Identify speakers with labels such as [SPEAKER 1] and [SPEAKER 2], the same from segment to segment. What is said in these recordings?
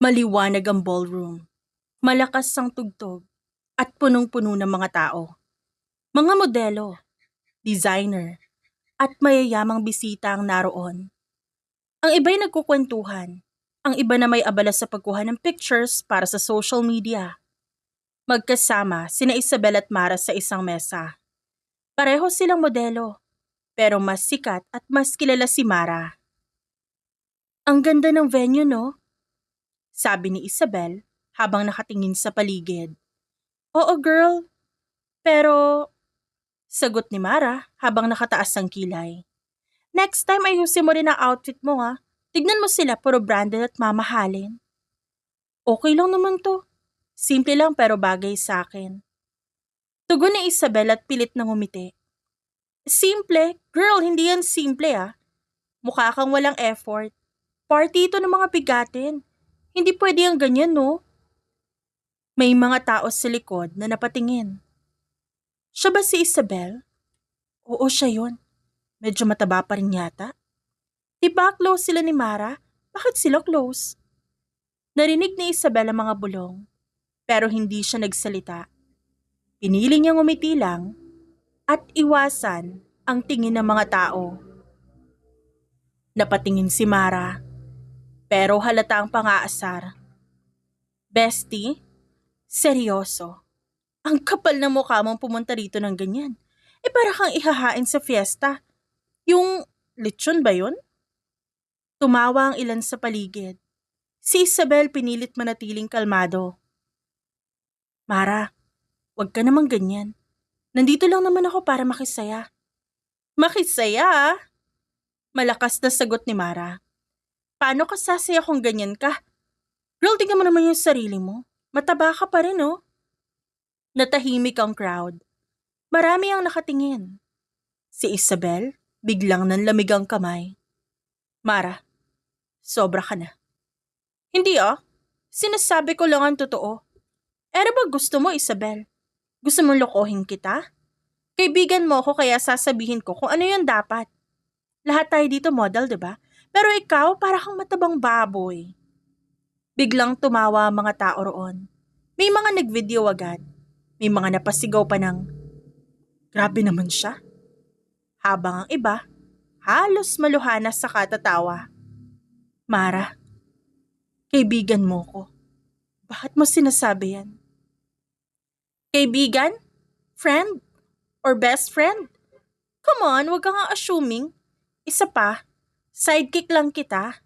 [SPEAKER 1] Maliwanag ang ballroom. Malakas ang tugtog at punong-puno ng mga tao. Mga modelo, designer, at mayayamang bisita ang naroon. Ang iba'y nagkukwentuhan. Ang iba na may abala sa pagkuha ng pictures para sa social media. Magkasama sina Isabel at Mara sa isang mesa. Pareho silang modelo, pero mas sikat at mas kilala si Mara. Ang ganda ng venue, no? Sabi ni Isabel habang nakatingin sa paligid. Oo girl, pero sagot ni Mara habang nakataas ang kilay. Next time ayusin mo rin ang outfit mo ha. Tignan mo sila puro branded at mamahalin. Okay lang naman to. Simple lang pero bagay sa akin. Tugon ni Isabel at pilit na ngumiti. Simple? Girl, hindi yan simple ah. Mukha kang walang effort. Party ito ng mga bigatin. Hindi pwede ang ganyan no? May mga tao sa likod na napatingin. Siya ba si Isabel? Oo, siya yun. Medyo mataba pa rin yata. Diba close sila ni Mara? Bakit sila close? Narinig ni Isabel ang mga bulong, pero hindi siya nagsalita. Pinili niyang umiti lang at iwasan ang tingin ng mga tao. Napatingin si Mara, pero halata ang pang-aasar. Bestie, seryoso. Ang kapal ng mukha mong pumunta rito ng ganyan. Para kang ihahain sa fiesta. Yung lechon ba yun? Tumawa ang ilan sa paligid. Si Isabel pinilit manatiling kalmado. Mara, wag ka namang ganyan. Nandito lang naman ako para makisaya. Makisaya? Malakas na sagot ni Mara. Paano ka sasaya kung ganyan ka? Girl, tingnan mo naman yung sarili mo. Mataba ka pa rin oh. Natahimik ang crowd. Marami ang nakatingin. Si Isabel, biglang nanlamig ang kamay. Mara, sobra ka na. Hindi ah. Sinasabi ko lang ang totoo. Ba gusto mo, Isabel? Gusto mong lokohin kita? Kaibigan mo ako kaya sasabihin ko kung ano yung dapat. Lahat tayo dito model, diba? Pero ikaw para kang matabang baboy. Biglang tumawa ang mga tao roon. May mga nag-video agad. May mga napasigaw pa ng, grabe naman siya. Habang ang iba, halos maluhana sa katatawa. Mara, kaibigan mo ko. Bakit mo sinasabi yan? Kaibigan? Friend? Or best friend? Come on, wag ka nga assuming. Isa pa, sidekick lang kita.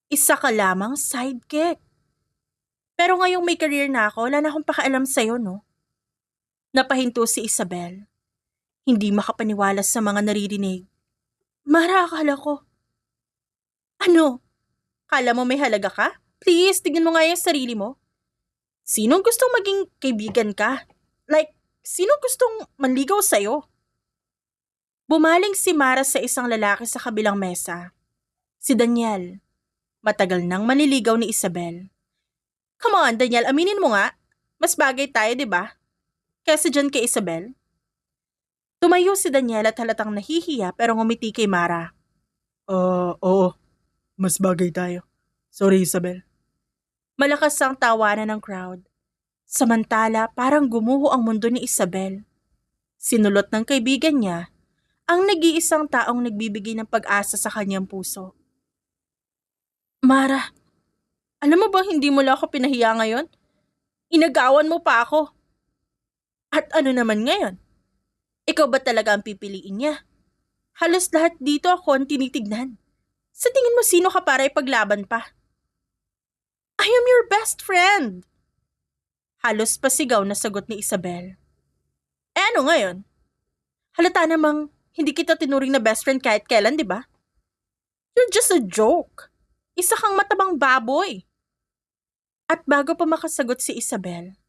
[SPEAKER 1] Isa ka lamang sidekick. Pero ngayong may career na ako, wala na akong pakialam sa'yo, no? Napahinto si Isabel. Hindi makapaniwala sa mga naririnig. Mara, akala ko. Ano? Kala mo may halaga ka? Please, tignan mo nga yung sarili mo. Sinong gustong maging kaibigan ka? Like, sinong gustong manligaw sa'yo? Bumaling si Mara sa isang lalaki sa kabilang mesa. Si Daniel. Matagal nang manliligaw ni Isabel. Come on, Daniel, aminin mo nga. Mas bagay tayo, di ba? Kesa dyan kay Isabel. Tumayo si Daniel at halatang nahihiya pero ngumiti kay Mara. Oo. Mas bagay tayo. Sorry, Isabel. Malakas ang tawanan ng crowd. Samantala, parang gumuho ang mundo ni Isabel. Sinulot ng kaibigan niya ang nag-iisang taong nagbibigay ng pag-asa sa kanyang puso. Mara, alam mo bang hindi mo lang ako pinahiya ngayon? Inagawan mo pa ako. At ano naman ngayon? Ikaw ba talaga ang pipiliin niya? Halos lahat dito ako ang tinitignan. Sa tingin mo sino ka para ipaglaban pa? I am your best friend! Halos pasigaw na sagot ni Isabel. Ano ngayon? Halata namang hindi kita tinuring na best friend kahit kailan, di ba? You're just a joke. Isa kang matabang baboy. At bago pa makasagot si Isabel,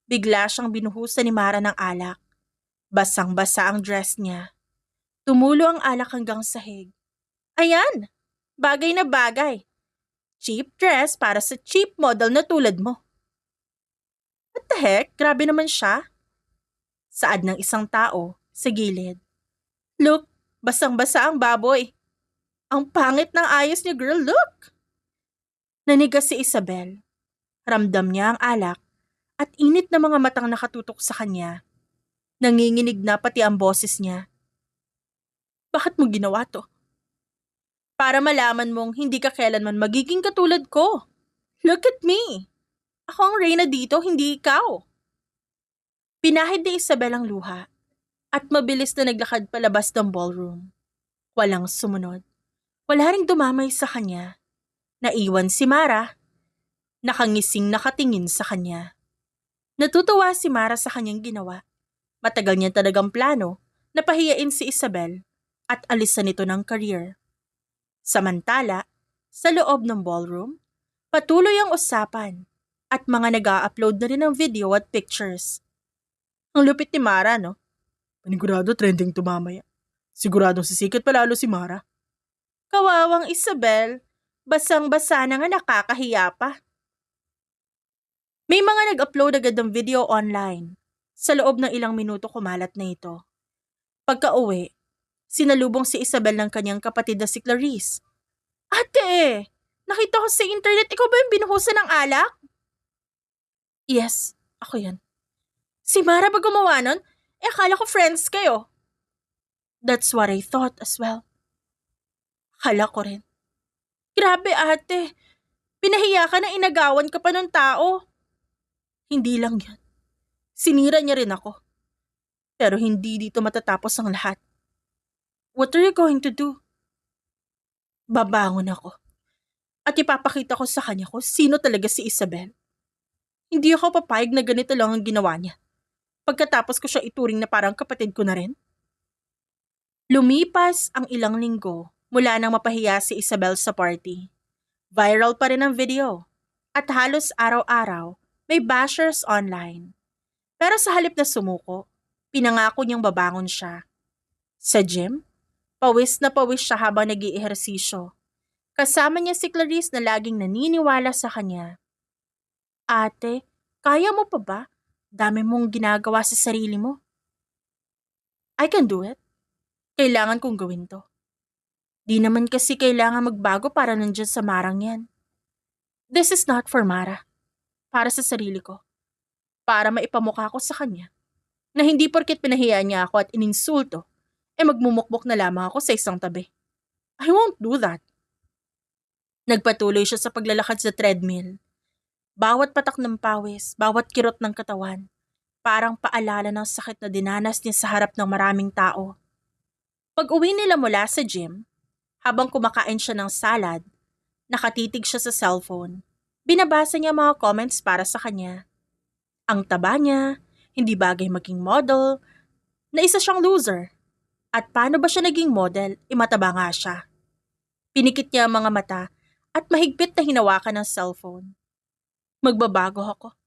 [SPEAKER 1] bigla siyang binuhusan ni Mara ng alak. Basang-basa ang dress niya. Tumulo ang alak hanggang sahig. Ayan, bagay na bagay. Cheap dress para sa cheap model na tulad mo. What the heck? Grabe naman siya. Saad ng isang tao sa gilid. Look, basang-basa ang baboy. Ang pangit ng ayos niya, girl, look. Nanigas si Isabel. Ramdam niya ang alak at init na mga matang nakatutok sa kanya. Nanginginig na pati ang boses niya. Bakit mo ginawa to? Para malaman mong hindi ka kailanman magiging katulad ko. Look at me. Ako ang reyna dito, hindi ikaw. Pinahid ni Isabel ang luha at mabilis na naglakad palabas ng ballroom. Walang sumunod. Wala ring dumamay sa kanya. Naiwan si Mara. Nakangising nakatingin sa kanya. Natutuwa si Mara sa kanyang ginawa. Matagal niya talagang plano na pahiyain si Isabel at alisan ito ng career. Samantala, sa loob ng ballroom, patuloy ang usapan at mga nag-a-upload na rin ng video at pictures. Ang lupit ni Mara, no? Panigurado trending to mamaya. Siguradong sisikat palalo si Mara. Kawawang Isabel, basang-basa na nga nakakahiya pa. May mga nag-upload agad ng video online. Sa loob ng ilang minuto kumalat na ito. Pagka-uwi, sinalubong si Isabel ng kanyang kapatid na si Clarice. Ate, nakita ko sa internet, ikaw ba yung binuhusan ng alak? Yes, ako yan. Si Mara ba gumawa nun? Akala ko friends kayo. That's what I thought as well. Akala ko rin. Grabe ate, pinahiya ka na inagawan ka pa ng tao. Hindi lang yan. Sinira niya rin ako. Pero hindi dito matatapos ang lahat. What are you going to do? Babangon ako. At ipapakita ko sa kanya kung sino talaga si Isabel. Hindi ako papayag na ganito lang ang ginawa niya. Pagkatapos ko siya ituring na parang kapatid ko na rin. Lumipas ang ilang linggo mula nang mapahiya si Isabel sa party. Viral pa rin ang video. At halos araw-araw may bashers online. Pero sa halip na sumuko, pinangako niyang babangon siya. Sa gym, pawis na pawis siya habang nag-iihersisyo. Kasama niya si Clarice na laging naniniwala sa kanya. Ate, kaya mo pa ba? Dami mong ginagawa sa sarili mo. I can do it. Kailangan kong gawin to. Di naman kasi kailangan magbago para nandiyan sa Marang yan. This is not for Mara. Para sa sarili ko. Para maipamukha ko sa kanya na hindi porket pinahiya niya ako at ininsulto, magmumukbok na lamang ako sa isang tabi. I won't do that. Nagpatuloy siya sa paglalakad sa treadmill. Bawat patak ng pawis, bawat kirot ng katawan, parang paalala ng sakit na dinanas niya sa harap ng maraming tao. Pag-uwi nila mula sa gym, habang kumakain siya ng salad, nakatitig siya sa cellphone. Binabasa niya mga comments para sa kanya. Ang taba niya, hindi bagay maging model, na isa siyang loser. At paano ba siya naging model? Mataba nga siya. Pinikit niya ang mga mata at mahigpit na hinawakan ng cellphone. Magbabago ako.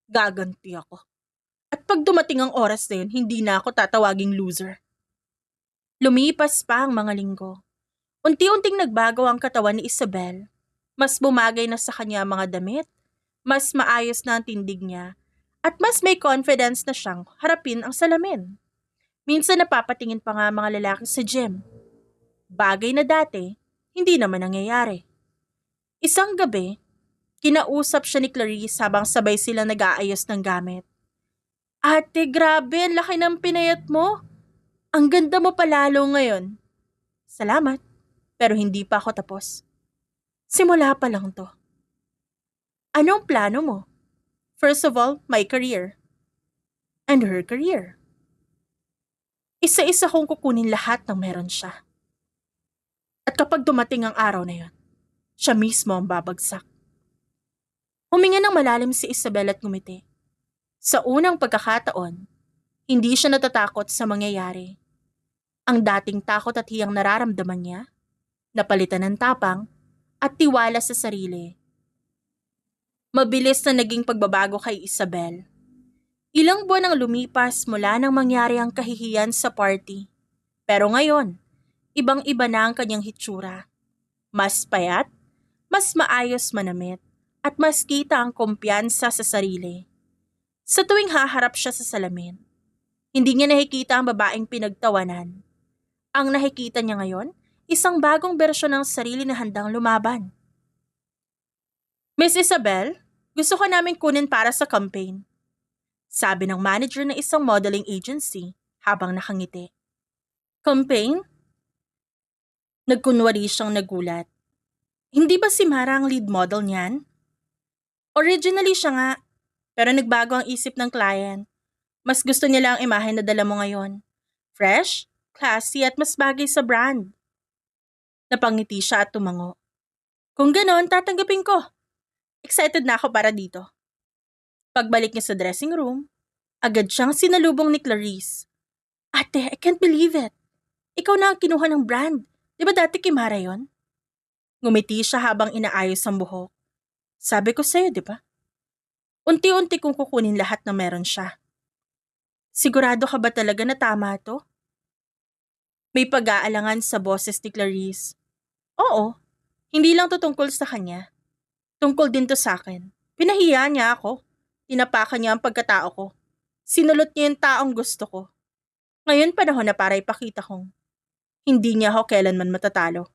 [SPEAKER 1] Gaganti ako. At pag dumating ang oras na yun, hindi na ako tatawaging loser. Lumipas pa ang mga linggo. Unti-unting nagbago ang katawan ni Isabel. Mas bumagay na sa kanya ang mga damit, mas maayos na ang tindig niya, at mas may confidence na siyang harapin ang salamin. Minsan napapatingin pa nga mga lalaki sa gym. Bagay na dati, hindi naman nangyayari. Isang gabi, kinausap siya ni Clarice habang sabay sila nag-aayos ng gamit. Ate, grabe, ang laki ng pinayat mo. Ang ganda mo palalo ngayon. Salamat, pero hindi pa ako tapos. Simula pa lang to. Anong plano mo? First of all, my career. And her career. Isa-isa kong kukunin lahat ng meron siya. At kapag dumating ang araw na yon, siya mismo ang babagsak. Huminga ng malalim si Isabel at ngumiti. Sa unang pagkakataon, hindi siya natatakot sa mangyayari. Ang dating takot at hiyang nararamdaman niya, napalitan ng tapang at tiwala sa sarili. Mabilis na naging pagbabago kay Isabel. Ilang buwan ang lumipas mula nang mangyari ang kahihiyan sa party. Pero ngayon, ibang-iba na ang kanyang hitsura. Mas payat, mas maayos manamit, at mas kita ang kumpiyansa sa sarili. Sa tuwing haharap siya sa salamin, hindi niya nakikita ang babaeng pinagtawanan. Ang nakikita niya ngayon, isang bagong bersyon ng sarili na handang lumaban. Miss Isabel, gusto ka namin kunin para sa campaign. Sabi ng manager ng isang modeling agency habang nakangiti. Campaign? Nagkunwari siyang nagulat. Hindi ba si Mara ang lead model niyan? Originally siya nga, pero nagbago ang isip ng client. Mas gusto nila ang imahe na dala mo ngayon. Fresh, classy at mas bagay sa brand. Napangiti siya at tumango. Kung ganon, tatanggapin ko. Excited na ako para dito. Pagbalik niya sa dressing room, agad siyang sinalubong ni Clarice. Ate, I can't believe it. Ikaw na ang kinuha ng brand. Di ba dati kay Mara yun? Ngumiti siya habang inaayos ang buhok. Sabi ko sa'yo, di ba? Unti-unti kong kukunin lahat na meron siya. Sigurado ka ba talaga na tama to? May pag-aalangan sa boses ni Clarice. Oo, hindi lang to tungkol sa kanya. Tungkol din to sa akin. Pinahiya niya ako. Tinapakan niya ang pagkatao ko. Sinulot niya yung taong gusto ko. Ngayon panahon na para ipakita kong hindi niya ako kailanman matatalo.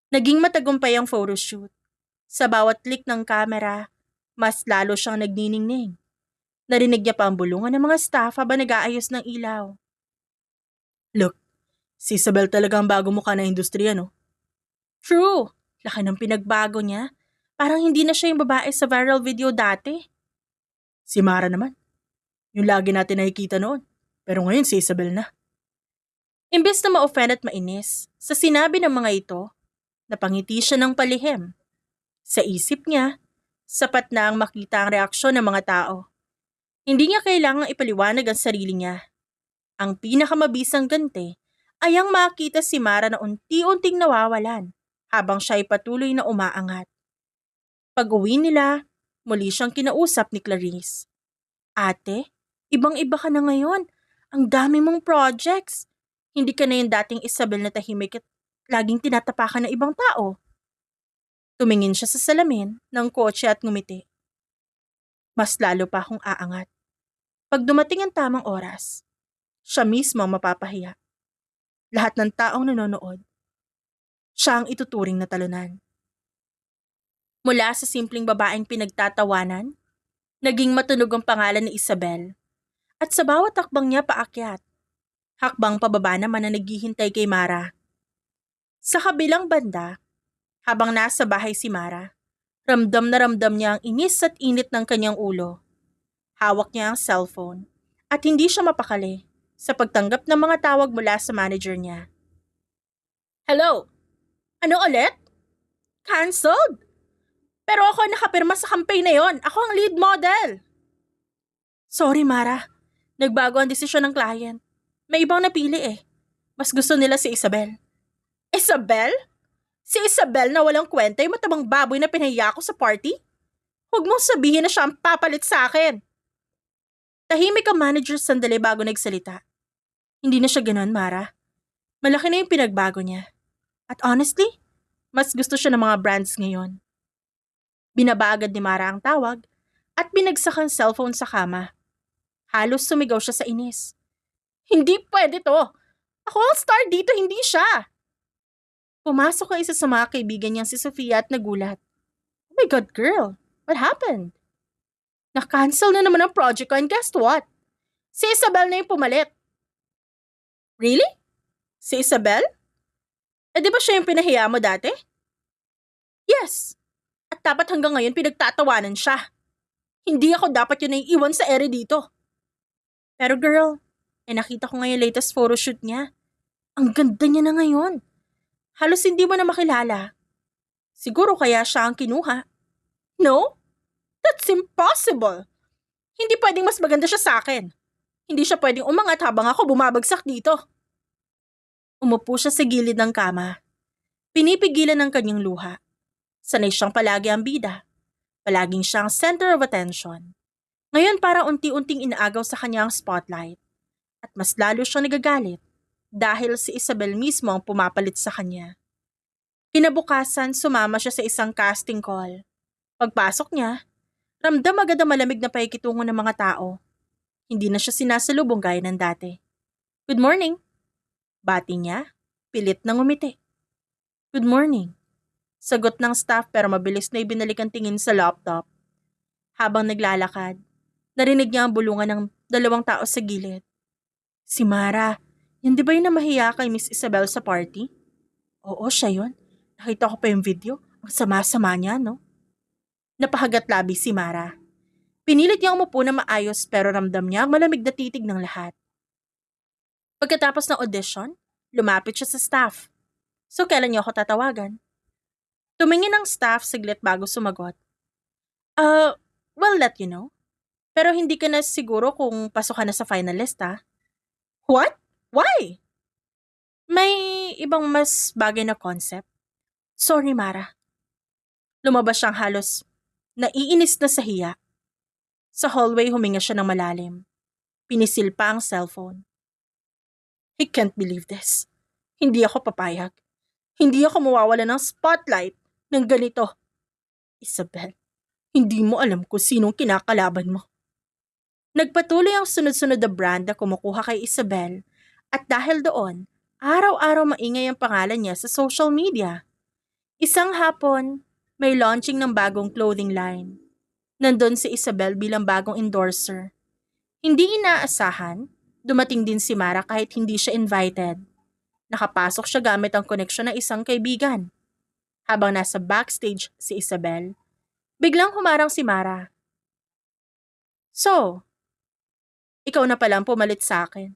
[SPEAKER 1] Naging matagumpay ang photoshoot. Sa bawat click ng camera, mas lalo siyang nagniningning. Narinig niya pa ang bulungan ng mga staff habang nag-aayos ng ilaw. Look, si Isabel talaga ang bago mukha ng industriya, no? True, laki ng pinagbago niya. Parang hindi na siya yung babae sa viral video dati. Si Mara naman, yung lagi natin nakikita noon. Pero ngayon si Isabel na. Imbes na ma-offend at mainis, sa sinabi ng mga ito, napangiti siya ng palihim. Sa isip niya, sapat na ang makita ang reaksyon ng mga tao. Hindi niya kailangang ipaliwanag ang sarili niya. Ang pinakamabisang ganti ay ang makita si Mara na unti-unting nawawalan habang siya ay patuloy na umaangat. Pag-uwi nila, muli siyang kinausap ni Clarice. Ate, ibang-iba ka na ngayon. Ang dami mong projects. Hindi ka na yung dating Isabel na tahimik at laging tinatapakan ng ibang tao. Tumingin siya sa salamin ng kotse at ngumiti. Mas lalo pa akong aangat. Pag dumating ang tamang oras, siya mismo ang mapapahiya. Lahat ng taong nanonood, siya ang ituturing na talunan. Mula sa simpleng babaeng pinagtatawanan, naging matunog ang pangalan ni Isabel. At sa bawat hakbang niya paakyat, hakbang pababa naman na naghihintay kay Mara. Sa kabilang banda, habang nasa bahay si Mara, ramdam na ramdam niya ang inis at init ng kanyang ulo. Hawak niya ang cellphone at hindi siya mapakali sa pagtanggap ng mga tawag mula sa manager niya. Hello? Ano ulit? Cancelled? Pero ako ang nakapirma sa campaign na yon. Ako ang lead model. Sorry Mara, nagbago ang desisyon ng client. May ibang napili eh. Mas gusto nila si Isabel. Isabel? Si Isabel na walang kwenta yung matabang baboy na pinahiya ko sa party? Huwag mong sabihin na siya ang papalit sa akin. Tahimik ang manager sandali bago nagsalita. Hindi na siya ganon, Mara. Malaki na yung pinagbago niya. At honestly, mas gusto siya ng mga brands ngayon. Binaba agad ni Mara ang tawag at binagsak ang cellphone sa kama. Halos sumigaw siya sa inis. Hindi pwede to. Ako ang star dito, hindi siya. Pumasok ang isa sa mga kaibigan niyang si Sofia at nagulat. Oh my God, girl. What happened? Na-cancel na naman ang project ko and guess what? Si Isabel na yung pumalit. Really? Si Isabel? Eh di ba siya yung pinahiya mo dati? Yes. At dapat hanggang ngayon pinagtatawanan siya. Hindi ako dapat yun na iwan sa ere dito. Pero girl, nakita ko ngayon latest photoshoot niya. Ang ganda niya na ngayon. Halos hindi mo na makilala. Siguro kaya siya ang kinuha. No? That's impossible. Hindi pwedeng mas maganda siya sa akin. Hindi siya pwedeng umangat habang ako bumabagsak dito. Umupo siya sa gilid ng kama. Pinipigilan ng kanyang luha. Sanay siyang palagi ang bida. Palaging siyang center of attention. Ngayon para unti-unting inaagaw sa kanya ang spotlight. At mas lalo siyang nagagalit dahil si Isabel mismo ang pumapalit sa kanya. Kinabukasan, sumama siya sa isang casting call. Pagpasok niya, ramdam agad ang malamig na paikitungo ng mga tao. Hindi na siya sinasalubong gaya ng dati. Good morning. Bati niya, pilit na ngumiti. Good morning. Sagot ng staff pero mabilis na ibinalik ang tingin sa laptop. Habang naglalakad, narinig niya ang bulungan ng dalawang tao sa gilid. Si Mara, yun di ba yung namahiya kay Miss Isabel sa party? Oo, siya yun. Nakita ko pa yung video. Ang sama-sama niya, no? Napahagat labi si Mara. Pinilit niyang umupo na maayos pero ramdam niya ang malamig na titig ng lahat. Pagkatapos ng audition, lumapit siya sa staff. So kailan niyo ako tatawagan? Tumingin ang staff saglit bago sumagot. We'll let you know. Pero hindi ka na siguro kung pasok ka na sa finalist, ha? What? Why? May ibang mas bagay na concept. Sorry, Mara. Lumabas siyang halos naiinis na sa hiya. Sa hallway huminga siya ng malalim. Pinisil pa ang cellphone. I can't believe this. Hindi ako papayag. Hindi ako mawawala ng spotlight ng ganito. Isabel, hindi mo alam kung sinong kinakalaban mo. Nagpatuloy ang sunod-sunod na brand na kumukuha kay Isabel at dahil doon, araw-araw maingay ang pangalan niya sa social media. Isang hapon, may launching ng bagong clothing line. Nandun si Isabel bilang bagong endorser. Hindi inaasahan, dumating din si Mara kahit hindi siya invited. Nakapasok siya gamit ang koneksyon ng isang kaibigan. Habang nasa backstage si Isabel, biglang humarang si Mara. So, ikaw na palang pumalit sa akin.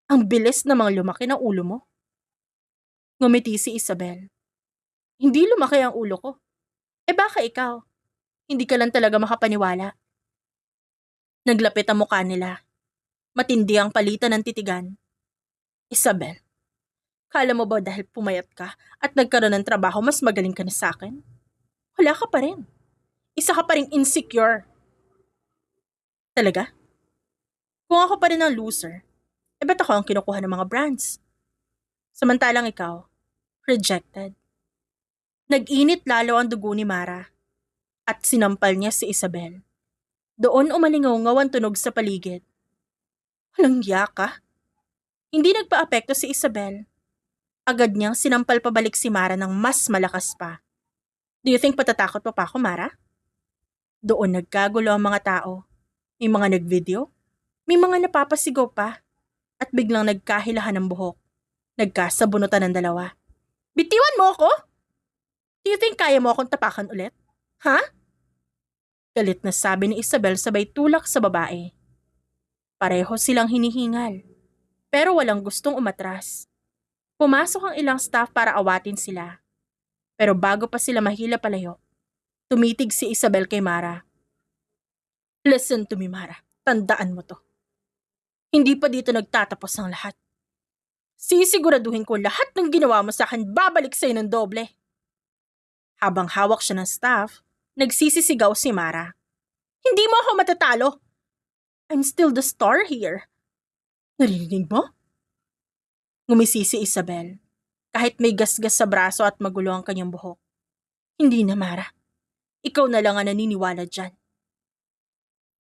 [SPEAKER 1] Ang bilis namang lumaki ng ulo mo. Ngumiti si Isabel. Hindi lumaki ang ulo ko. Baka ikaw. Hindi ka lang talaga makapaniwala. Naglapit ang mukha nila. Matindi ang palitan ng titigan. Isabel, kala mo ba dahil pumayat ka at nagkaroon ng trabaho mas magaling ka na sa akin? Wala ka pa rin. Isa ka pa rin insecure. Talaga? Kung ako pa rin ang loser, ba't ako ang kinukuha ng mga brands? Samantalang ikaw, rejected. Nag-init lalo ang dugo ni Mara at sinampal niya si Isabel. Doon umalingaw-ngaw ang tunog sa paligid. Walang hiya ka? Hindi nagpa-apekto si Isabel. Agad niyang sinampal pabalik si Mara ng mas malakas pa. Do you think patatakot pa ako, Mara? Doon nagkagulo ang mga tao. May mga nag-video, may mga napapasigaw pa, at biglang nagkahilahan ng buhok. Nagkasabunutan ng dalawa. Bitiwan mo ako? Do you think kaya mo akong tapakan ulit? Ha? Galit na sabi ni Isabel sabay tulak sa babae. Pareho silang hinihingal, pero walang gustong umatras. Pumasok ang ilang staff para awatin sila. Pero bago pa sila mahila palayo, tumitig si Isabel kay Mara. Listen to me, Mara. Tandaan mo to. Hindi pa dito nagtatapos ang lahat. Sisiguraduhin ko lahat ng ginawa mo sa akin babalik sa'yo ng doble. Habang hawak siya ng staff, nagsisisigaw si Mara. Hindi mo ako matatalo. I'm still the star here. Narinig mo? Ngumisi si Isabel, kahit may gasgas sa braso at magulo ang kanyang buhok. Hindi na, Mara. Ikaw na lang ang naniniwala dyan.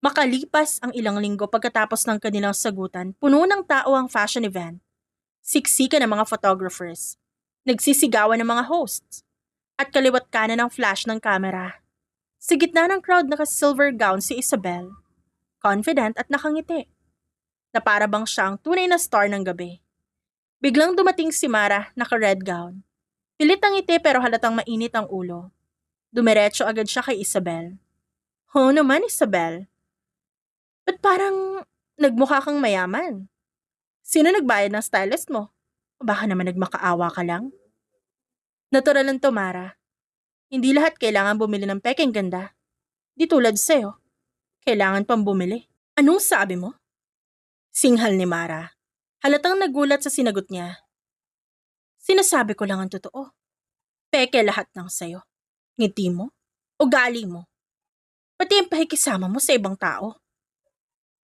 [SPEAKER 1] Makalipas ang ilang linggo pagkatapos ng kanilang sagutan, puno ng tao ang fashion event. Siksika ng mga photographers. Nagsisigawan ng mga hosts. At kaliwat kanan ang flash ng kamera. Sa gitna ng crowd naka-silver gown si Isabel. Confident at nakangiti. Na para bang siyang tunay na star ng gabi. Biglang dumating si Mara naka-red gown. Pilit ang ngiti pero halatang mainit ang ulo. Dumiretso agad siya kay Isabel. Oo naman, Isabel. Ba't parang nagmukha kang mayaman? Sino nagbayad ng stylist mo? O baka naman nagmakaawa ka lang? Natural lang to, Mara. Hindi lahat kailangan bumili ng pekeng ganda. Di tulad sa'yo. Kailangan pang bumili. Anong sabi mo? Singhal ni Mara. Halatang nagulat sa sinagot niya. Sinasabi ko lang ang totoo. Peke lahat ng sayo. Ngiti mo, ugali mo. Pati ang pakikisama mo sa ibang tao.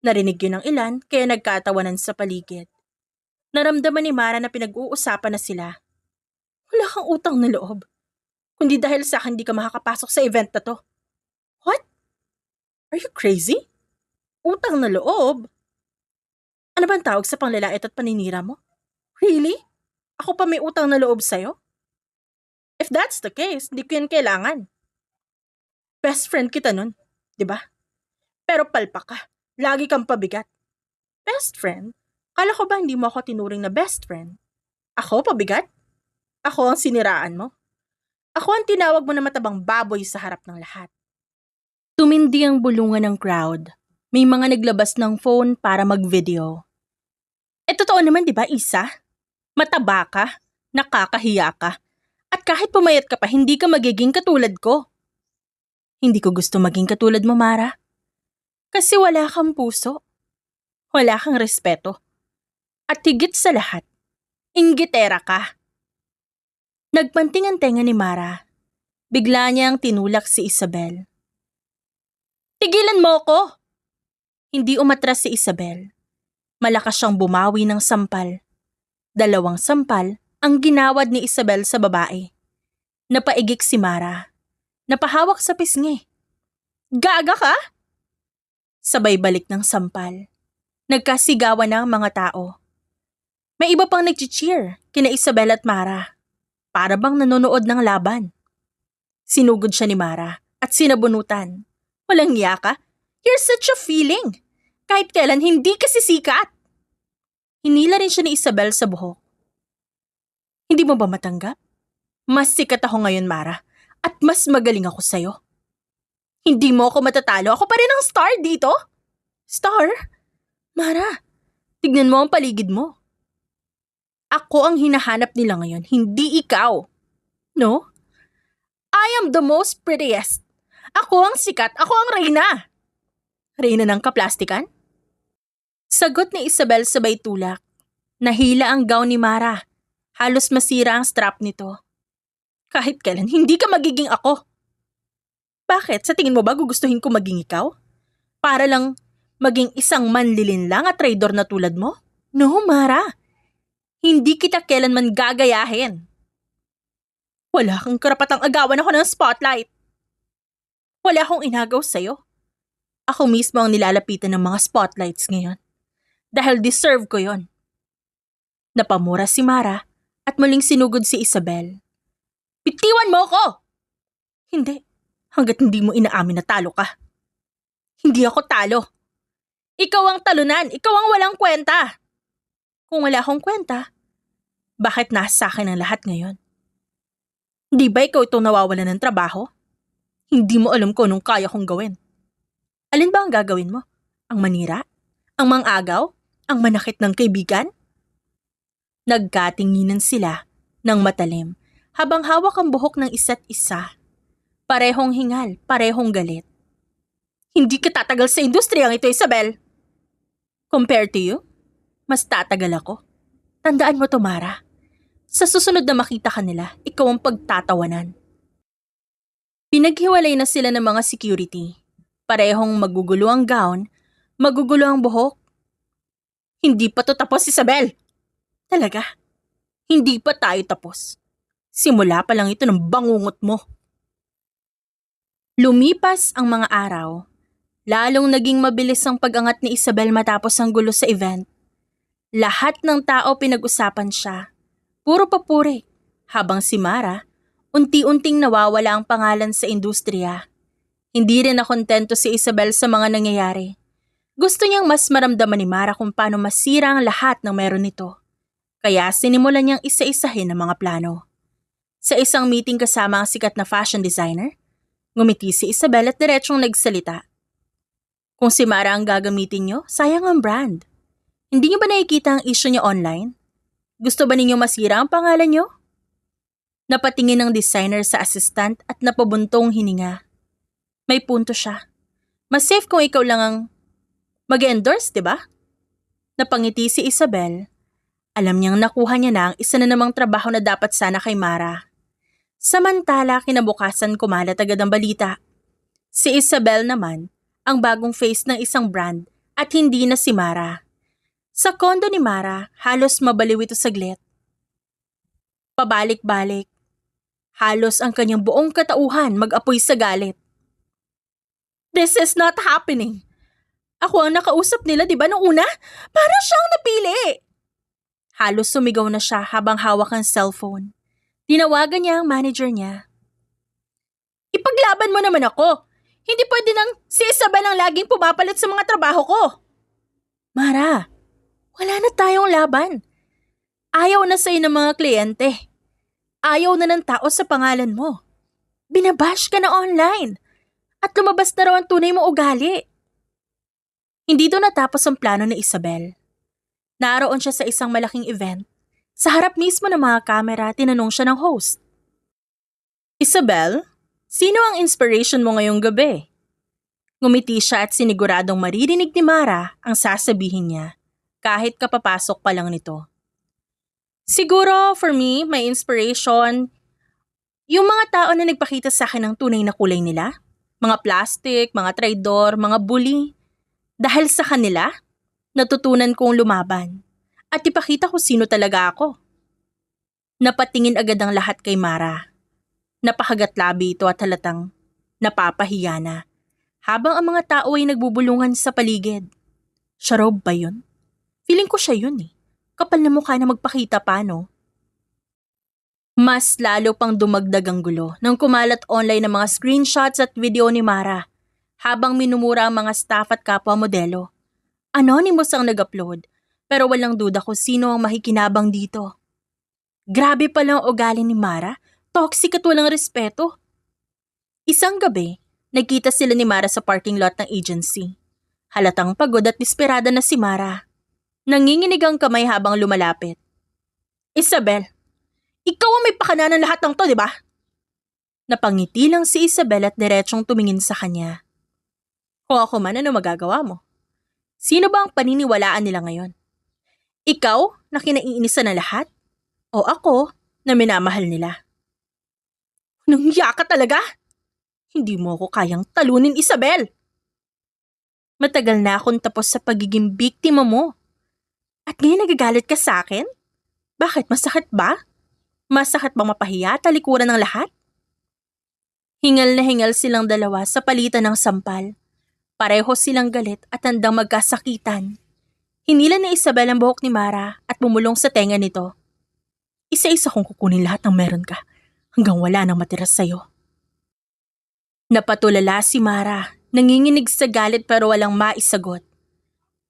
[SPEAKER 1] Narinig yun ng ilan kaya nagkatawanan sa paligid. Naramdaman ni Mara na pinag-uusapan na sila. Wala kang utang na loob. Kundi dahil sa akin di ka makakapasok sa event na to. What? Are you crazy? Utang na loob? Ano bang tawag sa panglalait at paninira mo? Really? Ako pa may utang na loob sa'yo? If that's the case, di ko yan kailangan. Best friend kita nun, di ba? Pero palpak ka. Lagi kang pabigat. Best friend? Kala ko ba hindi mo ako tinuring na best friend? Ako pabigat? Ako ang siniraan mo? Ako ang tinawag mo na matabang baboy sa harap ng lahat. Tumindi ang bulungan ng crowd. May mga naglabas ng phone para mag-video. Totoo naman, di ba, Isa? Mataba ka, nakakahiya ka, at kahit pumayat ka pa, hindi ka magiging katulad ko. Hindi ko gusto maging katulad mo, Mara. Kasi wala kang puso. Wala kang respeto. At higit sa lahat, inggitera ka. Nagpanting ang tenga ni Mara. Bigla niyang tinulak si Isabel. Tigilan mo ko! Hindi umatras si Isabel. Malakas siyang bumawi ng sampal. 2 sampal ang ginawad ni Isabel sa babae. Napaigik si Mara. Napahawak sa pisngi. Gaga ka? Sabay balik ng sampal. Nagkasigawan na ang mga tao. May iba pang nag-cheer kina Isabel at Mara. Para bang nanonood ng laban. Sinugod siya ni Mara at sinabunutan. Walang iya ka? You're such a feeling. Kahit kailan hindi ka sisikat. Hinila rin siya ni Isabel sa buhok. Hindi mo ba matanggap? Mas sikat ako ngayon, Mara. At mas magaling ako sa'yo. Hindi mo ako matatalo. Ako pa rin ang star dito. Star? Mara, tignan mo ang paligid mo. Ako ang hinahanap nila ngayon, hindi ikaw. No? I am the most prettiest. Ako ang sikat. Ako ang reyna. Reyna ng kaplastikan? Sagot ni Isabel sabay tulak. Nahila ang gown ni Mara. Halos masira ang strap nito. Kahit kailan, hindi ka magiging ako. Bakit? Sa tingin mo ba gugustuhin ko maging ikaw? Para lang maging isang manlilin lang at traidor na tulad mo? No, Mara. Hindi kita kailanman gagayahin. Wala kang karapatang agawan ako ng spotlight. Wala akong inagaw sa'yo. Ako mismo ang nilalapitan ng mga spotlights ngayon. Dahil deserve ko yon. Napamura si Mara at muling sinugod si Isabel. Bitiwan mo ko! Hindi. Hanggat hindi mo inaamin na talo ka. Hindi ako talo. Ikaw ang talunan. Ikaw ang walang kwenta. Kung wala akong kwenta, bakit nasa akin ang lahat ngayon? Di ba ikaw itong nawawalan ng trabaho? Hindi mo alam ko anong kaya kong gawin. Alin ba ang gagawin mo? Ang manira? Ang mangagaw? Ang manakit ng kaibigan? Nagkatinginan sila ng matalim habang hawak ang buhok ng isa't isa. Parehong hingal, parehong galit. Hindi ka tatagal sa industriyang ito, Isabel. Compared to you, mas tatagal ako. Tandaan mo to, Mara. Sa susunod na makita ka nila, ikaw ang pagtatawanan. Pinaghiwalay na sila ng mga security. Parehong magugulo ang gown, magugulo ang buhok. Hindi pa to tapos, Isabel. Talaga, hindi pa tayo tapos. Simula pa lang ito ng bangungot mo. Lumipas ang mga araw. Lalong naging mabilis ang pag-angat ni Isabel matapos ang gulo sa event. Lahat ng tao pinag-usapan siya. Puro papuri. Habang si Mara, unti-unting nawawala ang pangalan sa industriya. Hindi rin nakontento si Isabel sa mga nangyayari. Gusto niyang mas maramdaman ni Mara kung paano masira ang lahat ng meron nito. Kaya sinimulan niyang isa-isahin ang mga plano. Sa isang meeting kasama ang sikat na fashion designer, ngumiti si Isabel at diretsong nagsalita. Kung si Mara ang gagamitin niyo, sayang ang brand. Hindi niyo ba nakikita ang issue niyo online? Gusto ba ninyo masira ang pangalan niyo? Napatingin ng designer sa assistant at napabuntong hininga. May punto siya. Mas safe kung ikaw lang ang mag-endorse, di ba? Napangiti si Isabel. Alam niyang nakuha niya na ang isa na namang trabaho na dapat sana kay Mara. Samantala, kinabukasan kumalat agad ang balita. Si Isabel naman, ang bagong face ng isang brand at hindi na si Mara. Sa kondo ni Mara, halos mabaliw ito saglit. Pabalik-balik. Halos ang kanyang buong katauhan mag-apoy sa galit. This is not happening. Ako ang nakausap nila, di ba, noong una? Para siyang napili. Halos sumigaw na siya habang hawak ang cellphone. Tinawagan niya ang manager niya. Ipaglaban mo naman ako. Hindi pwede nang si Isabel ang laging pumapalit sa mga trabaho ko. Mara, wala na tayong laban. Ayaw na sa'yo ng mga kliyente. Ayaw na ng tao sa pangalan mo. Binabash ka na online. At lumabas na raw ang tunay mong ugali. Hindi doon natapos ang plano ni Isabel. Naroon siya sa isang malaking event. Sa harap mismo ng mga kamera, tinanong siya ng host. Isabel, sino ang inspiration mo ngayong gabi? Ngumiti siya at siniguradong maririnig ni Mara ang sasabihin niya kahit kapapasok pa lang nito. Siguro, for me, my inspiration, yung mga tao na nagpakita sa akin ng tunay na kulay nila. Mga plastic, mga traidor, mga bully. Dahil sa kanila, natutunan kong lumaban at ipakita ko sino talaga ako. Napatingin agad ang lahat kay Mara. Napakagat labi ito at halatang napapahiya na habang ang mga tao ay nagbubulungan sa paligid. Siya raw ba yun? Feeling ko siya yun eh. Kapal na mukha na magpakita pa, no? Mas lalo pang dumagdag ang gulo nang kumalat online ng mga screenshots at video ni Mara habang minumura ang mga staff at kapwa modelo. Anonymous ang nag-upload pero walang duda kung sino ang makikinabang dito. Grabe pala ang ugali ni Mara, toxic at walang respeto. Isang gabi, nagkita sila ni Mara sa parking lot ng agency. Halatang pagod at desperada na si Mara. Nanginginig ang kamay habang lumalapit. Isabel, ikaw ang may pakana ng lahat ng to, di ba? Napangiti lang si Isabel at diretsong tumingin sa kanya. Kung ako man, ano magagawa mo? Sino ba ang paniniwalaan nila ngayon? Ikaw na kinaiinisan na lahat? O ako na minamahal nila? Nangya ka talaga? Hindi mo ako kayang talunin, Isabel. Matagal na akong tapos sa pagiging biktima mo. At ngayon nagagalit ka sa akin? Bakit? Masakit ba? Masakit bang mapahiya at talikuran ng lahat? Hingal na hingal silang dalawa sa palitan ng sampal. Pareho silang galit at handang magkasakitan. Hinila ni Isabel ang buhok ni Mara at bumulong sa tenga nito. Isa-isa kong kukunin lahat ng meron ka hanggang wala nang matira sa'yo. Napatulala si Mara, nanginginig sa galit pero walang maisagot.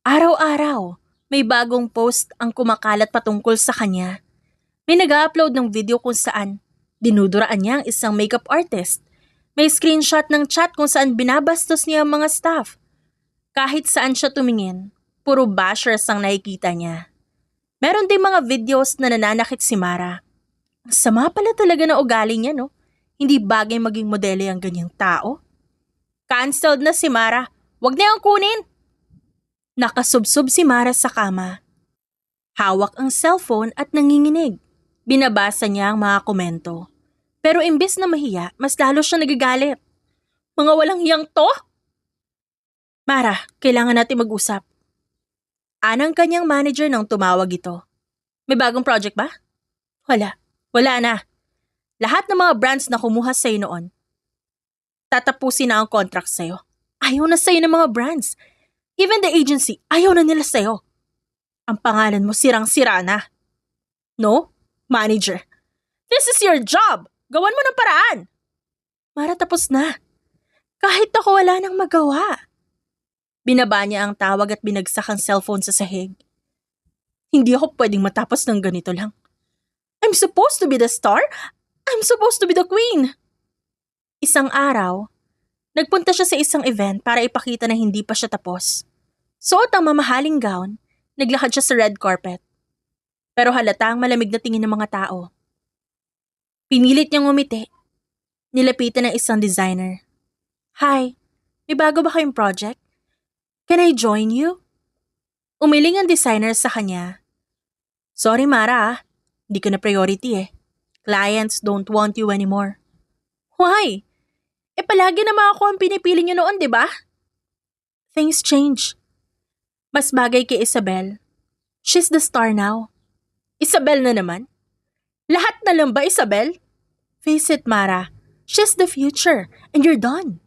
[SPEAKER 1] Araw-araw, may bagong post ang kumakalat patungkol sa kanya. May nag-upload ng video kung saan dinuduraan niya ang isang makeup artist. May screenshot ng chat kung saan binabastos niya ang mga staff. Kahit saan siya tumingin, puro bashers ang nakikita niya. Meron din mga videos na nananakit si Mara. Ang sama pala talaga na ugali niya, no? Hindi bagay maging modelo ang ganyang tao. Cancelled na si Mara. Wag na yung kunin. Nakasubsob si Mara sa kama. Hawak ang cellphone at nanginginig. Binabasa niya ang mga komento. Pero imbes na mahiya, mas lalo siya nagagalit. Mga walang hiyang to? Mara, kailangan natin mag-usap. Anang kanyang manager nang tumawag ito. May bagong project ba? Wala na. Lahat ng mga brands na kumuha sa'yo noon, tatapusin na ang contract sa'yo. Ayaw na sa'yo ng mga brands. Even the agency, ayaw na nila sa'yo. Ang pangalan mo sirang-sira na. No? Manager. This is your job. Gawan mo ng paraan. Mara, tapos na. Kahit ako wala nang magawa. Binaba niya ang tawag at binagsak ang cellphone sa sahig. Hindi ako pwedeng matapos ng ganito lang. I'm supposed to be the star. I'm supposed to be the queen. Isang araw, nagpunta siya sa isang event para ipakita na hindi pa siya tapos. Suot ang mamahaling gown, naglakad siya sa red carpet. Pero halatang malamig na tingin ng mga tao. Pinilit niyang umiti. Nilapitan ng isang designer. Hi, may bago ba kayong project? Can I join you? Umiling ang designer sa kanya. Sorry Mara, hindi ka na priority eh. Clients don't want you anymore. Why? Palagi naman ako ang pinipili niyo noon, di ba? Things change. Mas bagay kay Isabel. She's the star now. Isabel na naman? Lahat na lang ba, Isabel? Face it, Mara. She's the future, and you're done.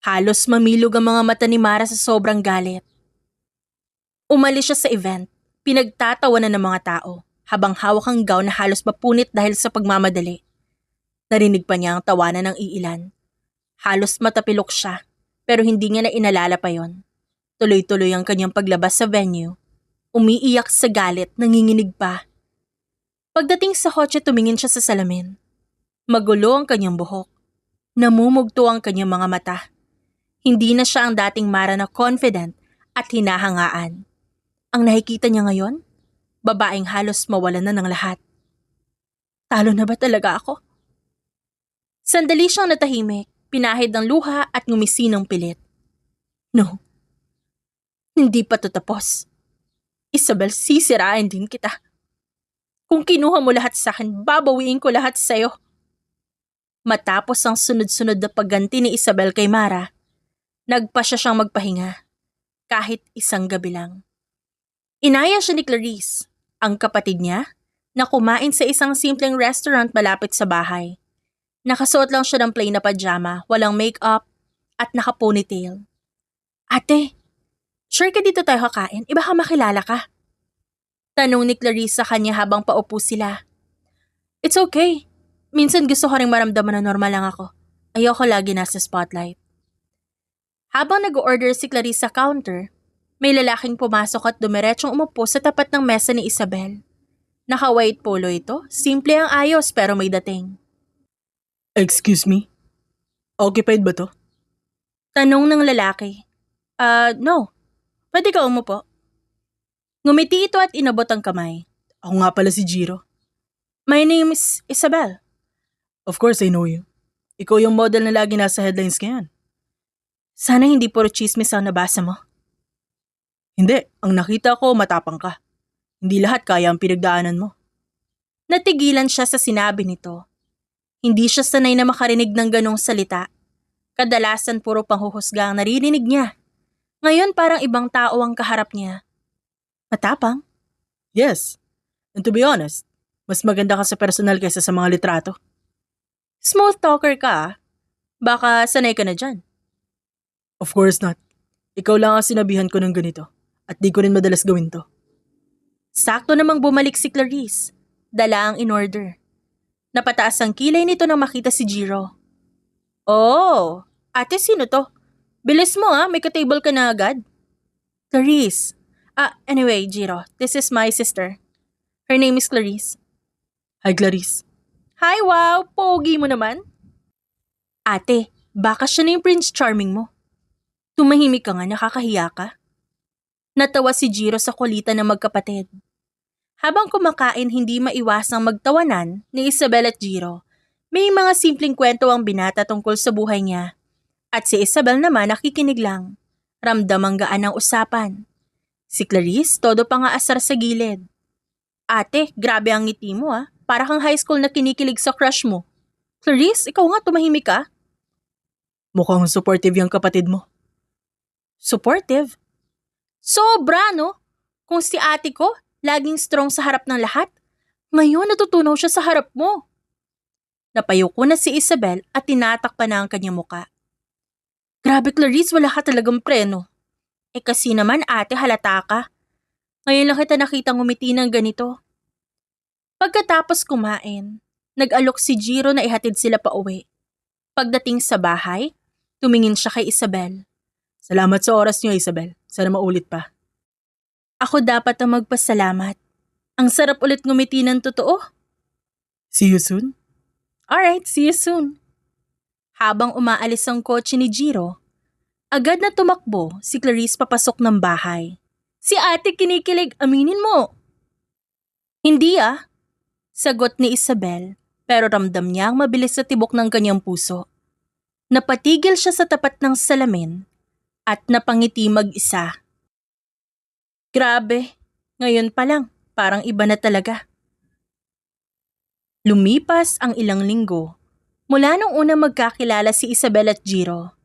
[SPEAKER 1] Halos mamilog ang mga mata ni Mara sa sobrang galit. Umalis siya sa event. Pinagtatawanan ng mga tao. habang hawak ang gown na halos mapunit dahil sa pagmamadali. Narinig pa niya ang tawanan ng iilan. Halos matapilok siya, pero hindi niya na inalala pa yon. Tuloy-tuloy ang kanyang paglabas sa venue. Umiiyak sa galit, nanginginig pa. Pagdating sa kotse, tumingin siya sa salamin. Magulo ang kanyang buhok. Namumugto ang kanyang mga mata. Hindi na siya ang dating Mara na confident at hinahangaan. Ang nakikita niya ngayon, babaeng halos mawalan na ng lahat. Talo na ba talaga ako? Sandali siyang natahimik, pinahid ng luha at ngumisi ng pilit. No, hindi pa to tapos. Isabel, sisirain din kita. Kung kinuha mo lahat sa akin, babawiin ko lahat sa'yo. Matapos ang sunod-sunod na pagganti ni Isabel kay Mara, nagpa siyang magpahinga, kahit isang gabi lang. Inaya siya ni Clarice, ang kapatid niya, na kumain sa isang simpleng restaurant malapit sa bahay. Nakasuot lang siya ng plain na pajama, walang makeup, at naka-ponytail. Ate, sure ka dito tayo kakain? Baka makilala ka. Tanong ni Clarice sa kanya habang paupo sila. It's okay. Minsan gusto ko rin maramdaman na normal lang ako. Ayoko lagi nasa spotlight. Habang nag-order si Clarice sa counter, may lalaking pumasok at dumiretsong umupo sa tapat ng mesa ni Isabel. Naka-white polo ito, simple ang ayos pero may dating.
[SPEAKER 2] Excuse me? Occupied ba to?
[SPEAKER 1] Tanong ng lalaki. No. Pwede ka umupo. Ngumiti ito at inabot ang kamay.
[SPEAKER 2] Ako nga pala si Jiro.
[SPEAKER 1] My name is Isabel.
[SPEAKER 2] Of course I know you. Ikaw yung model na lagi nasa headlines ngayon.
[SPEAKER 1] Sana hindi puro chismis ang nabasa mo.
[SPEAKER 2] Hindi, ang nakita ko matapang ka. Hindi lahat kaya ang pinagdaanan mo.
[SPEAKER 1] Natigilan siya sa sinabi nito. Hindi siya sanay na makarinig ng ganong salita. Kadalasan puro panghuhusga ang naririnig niya. Ngayon parang ibang tao ang kaharap niya. Matapang?
[SPEAKER 2] Yes. And to be honest, mas maganda ka sa personal kaysa sa mga litrato.
[SPEAKER 1] Smooth talker ka ah. Baka sanay ka na dyan.
[SPEAKER 2] Of course not. Ikaw lang ang sinabihan ko ng ganito. At di ko rin madalas gawin to.
[SPEAKER 1] Sakto namang bumalik si Clarice. Dala ang in-order. Napataas ang kilay nito nang makita si Jiro. Oh, ate sino to? Bilis mo ah, may ka-table ka na agad. Clarice. Anyway, Jiro, this is my sister. Her name is Clarice.
[SPEAKER 2] Hi, Clarice.
[SPEAKER 1] Hi, wow! Pogi mo naman. Ate, baka siya na yung Prince Charming mo. Tumahimik ka nga, nakakahiya ka. Natawa si Jiro sa kulitan ng magkapatid. Habang kumakain, hindi maiwasang magtawanan ni Isabel at Jiro. May mga simpleng kwento ang binata tungkol sa buhay niya. At si Isabel naman nakikinig lang. Ramdam ang gaan ng usapan. Si Clarice, todo pa nga asar sa gilid. Ate, grabe ang ngiti mo ah. Para kang high school na kinikilig sa crush mo. Clarice, ikaw nga tumahimik ka.
[SPEAKER 2] Mukhang supportive yung kapatid mo.
[SPEAKER 1] Supportive? Sobra no? Kung si ate ko, laging strong sa harap ng lahat. Ngayon natutunaw siya sa harap mo. Napayuko na si Isabel at tinatakpan na ang kanyang muka. Grabe Clarice, wala ka talagang preno. Kasi naman ate halata ka. Ngayon lang kita nakitang ngumiti ng ganito. Pagkatapos kumain, nag-alok si Jiro na ihatid sila pa uwi. Pagdating sa bahay, tumingin siya kay Isabel.
[SPEAKER 2] Salamat sa oras niyo, Isabel. Sana maulit pa.
[SPEAKER 1] Ako dapat ang magpasalamat. Ang sarap ulit ngumiti ng totoo.
[SPEAKER 2] See you soon?
[SPEAKER 1] Alright, see you soon. Habang umaalis ang kotse ni Jiro, agad na tumakbo si Clarice papasok ng bahay. Si ate kinikilig, aminin mo. Hindi ah. Sagot ni Isabel, pero ramdam niya ang mabilis sa tibok ng kanyang puso. Napatigil siya sa tapat ng salamin at napangiti mag-isa. Grabe, ngayon pa lang, parang iba na talaga. Lumipas ang ilang linggo mula nung unang magkakilala si Isabel at Jiro.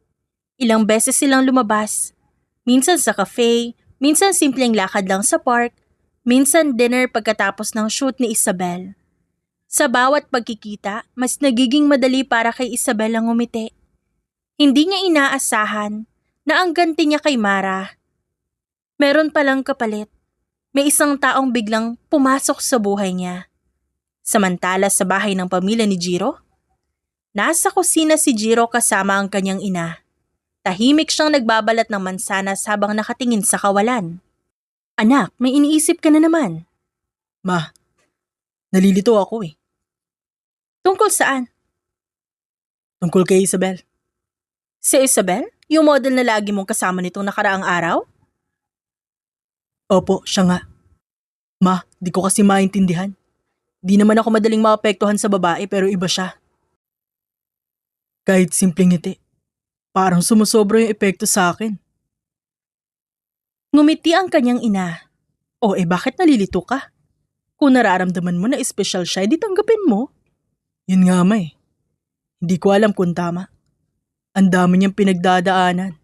[SPEAKER 1] Ilang beses silang lumabas, minsan sa cafe, minsan simpleng lakad lang sa park, minsan dinner pagkatapos ng shoot ni Isabel. Sa bawat pagkikita, mas nagiging madali para kay Isabel ang ngumiti. Hindi niya inaasahan na ang ganti niya kay Mara. Meron palang kapalit. May isang taong biglang pumasok sa buhay niya. Samantala sa bahay ng pamilya ni Jiro, nasa kusina si Jiro kasama ang kanyang ina. Tahimik siyang nagbabalat ng mansanas habang nakatingin sa kawalan. Anak, may iniisip ka na naman.
[SPEAKER 2] Ma, nalilito ako eh.
[SPEAKER 1] Tungkol saan?
[SPEAKER 2] Tungkol kay Isabel.
[SPEAKER 1] Si Isabel? Yung model na lagi mong kasama nitong nakaraang araw?
[SPEAKER 2] Opo, siya nga. Ma, di ko kasi maintindihan. Di naman ako madaling maapektuhan sa babae pero iba siya. Kahit simpleng ngiti, parang sumusobra yung epekto sa akin.
[SPEAKER 1] Ngumiti ang kanyang ina. O bakit nalilito ka? Kung nararamdaman mo na espesyal siya, di tanggapin mo.
[SPEAKER 2] Yun nga ma eh. Hindi ko alam kung tama. Ang dami niyang pinagdadaanan.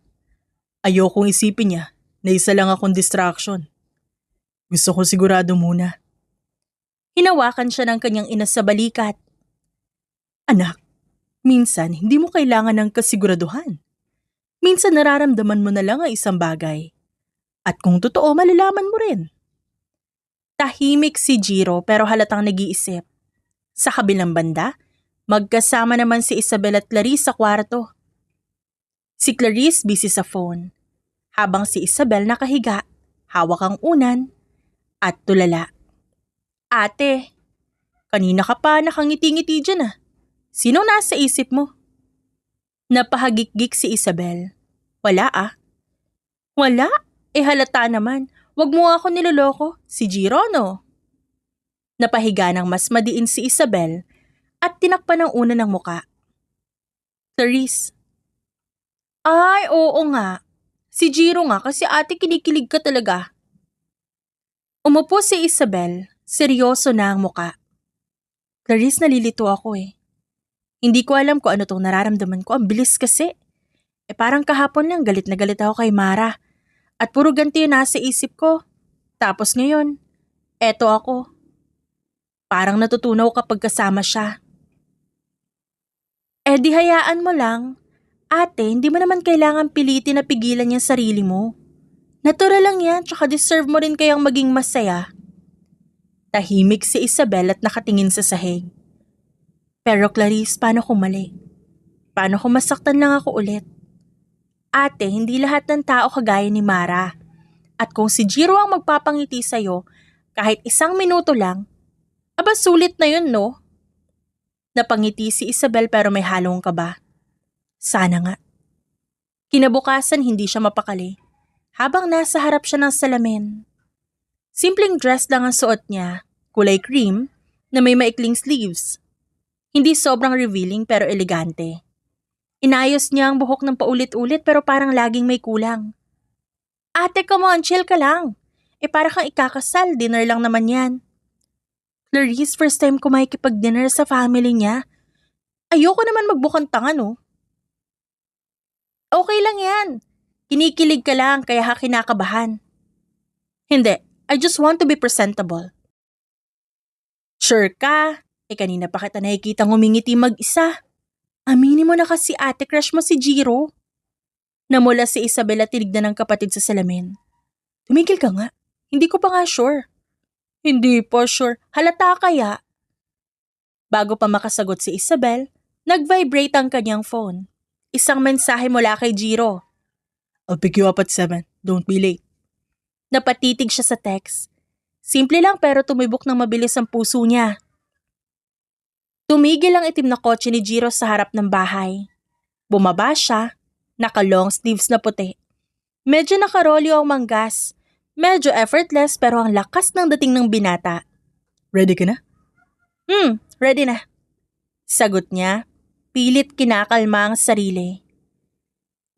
[SPEAKER 2] Ayokong isipin niya na isa lang akong distraction. Gusto ko sigurado muna.
[SPEAKER 1] Hinawakan siya ng kanyang ina sa balikat. Anak, minsan hindi mo kailangan ng kasiguraduhan. Minsan nararamdaman mo na lang ang isang bagay. At kung totoo, malalaman mo rin. Tahimik si Jiro pero halatang nag-iisip. Sa kabilang banda, magkasama naman si Isabel at Clarice sa kwarto. Si Clarice busy sa phone, habang si Isabel nakahiga, hawak ang unan, at tulala. Ate, kanina ka pa nakangiti-ngiti dyan ah. Sino nasa isip mo? Napahagik-gik si Isabel. Wala ah. Wala? Halata naman. Wag mo ako niloloko. Si Jiro no? Napahiga ng mas madiin si Isabel at tinakpan ng una ng muka. Clarice. Ay, oo nga. Si Jiro nga kasi ate kinikilig ka talaga. Umupo si Isabel, seryoso na ang muka. Clarice, nalilito ako eh. Hindi ko alam kung ano tong nararamdaman ko, ang bilis kasi. Parang kahapon lang galit na galit ako kay Mara. At puro ganti yung nasa isip ko. Tapos ngayon, eto ako. Parang natutunaw kapag kasama siya. Di hayaan mo lang. Ate, hindi mo naman kailangan pilitin na pigilan yung sarili mo. Natural lang yan, tsaka deserve mo rin kayang maging masaya. Tahimik si Isabel at nakatingin sa sahig. Pero Clarice, paano kung mali? Paano kung masaktan lang ako ulit? Ate, hindi lahat ng tao kagaya ni Mara. At kung si Jiro ang magpapangiti sa'yo, kahit isang minuto lang, aba sulit na yun no? Napangiti si Isabel pero may halong kaba. Sana nga. Kinabukasan hindi siya mapakali. Habang nasa harap siya ng salamin. Simpleng dress lang ang suot niya, kulay cream, na may maikling sleeves. Hindi sobrang revealing pero elegante. Inayos niya ang buhok ng paulit-ulit pero parang laging may kulang. Ate, come on, chill ka lang. Para kang ikakasal, dinner lang naman yan. Clarice, first time ko makikipag-dinner sa family niya. Ayoko naman magbukang tanga no. Okay lang yan. Kinikilig ka lang kaya kinakabahan. Hindi, I just want to be presentable. Sure ka? Kanina pa kita nakikita ngumingiti mag-isa. Aminin mo na kasi ate, crush mo si Jiro. Namula si Isabel at tinignan ng kapatid sa salamin. Tumigil ka nga. Hindi ko pa nga sure. Hindi pa sure. Halata kaya? Bago pa makasagot si Isabel, nag-vibrate ang kanyang phone. Isang mensahe mula kay Jiro.
[SPEAKER 2] I'll pick you up at 7. Don't be late.
[SPEAKER 1] Napatitig siya sa text. Simple lang pero tumibok ng mabilis ang puso niya. Tumigil ang itim na kotse ni Jiro sa harap ng bahay. Bumaba siya, naka-long sleeves na puti. Medyo nakarolyo ang manggas. Medyo effortless pero ang lakas ng dating ng binata.
[SPEAKER 2] Ready ka na?
[SPEAKER 1] Ready na. Sagot niya, pilit kinakalma ang sarili.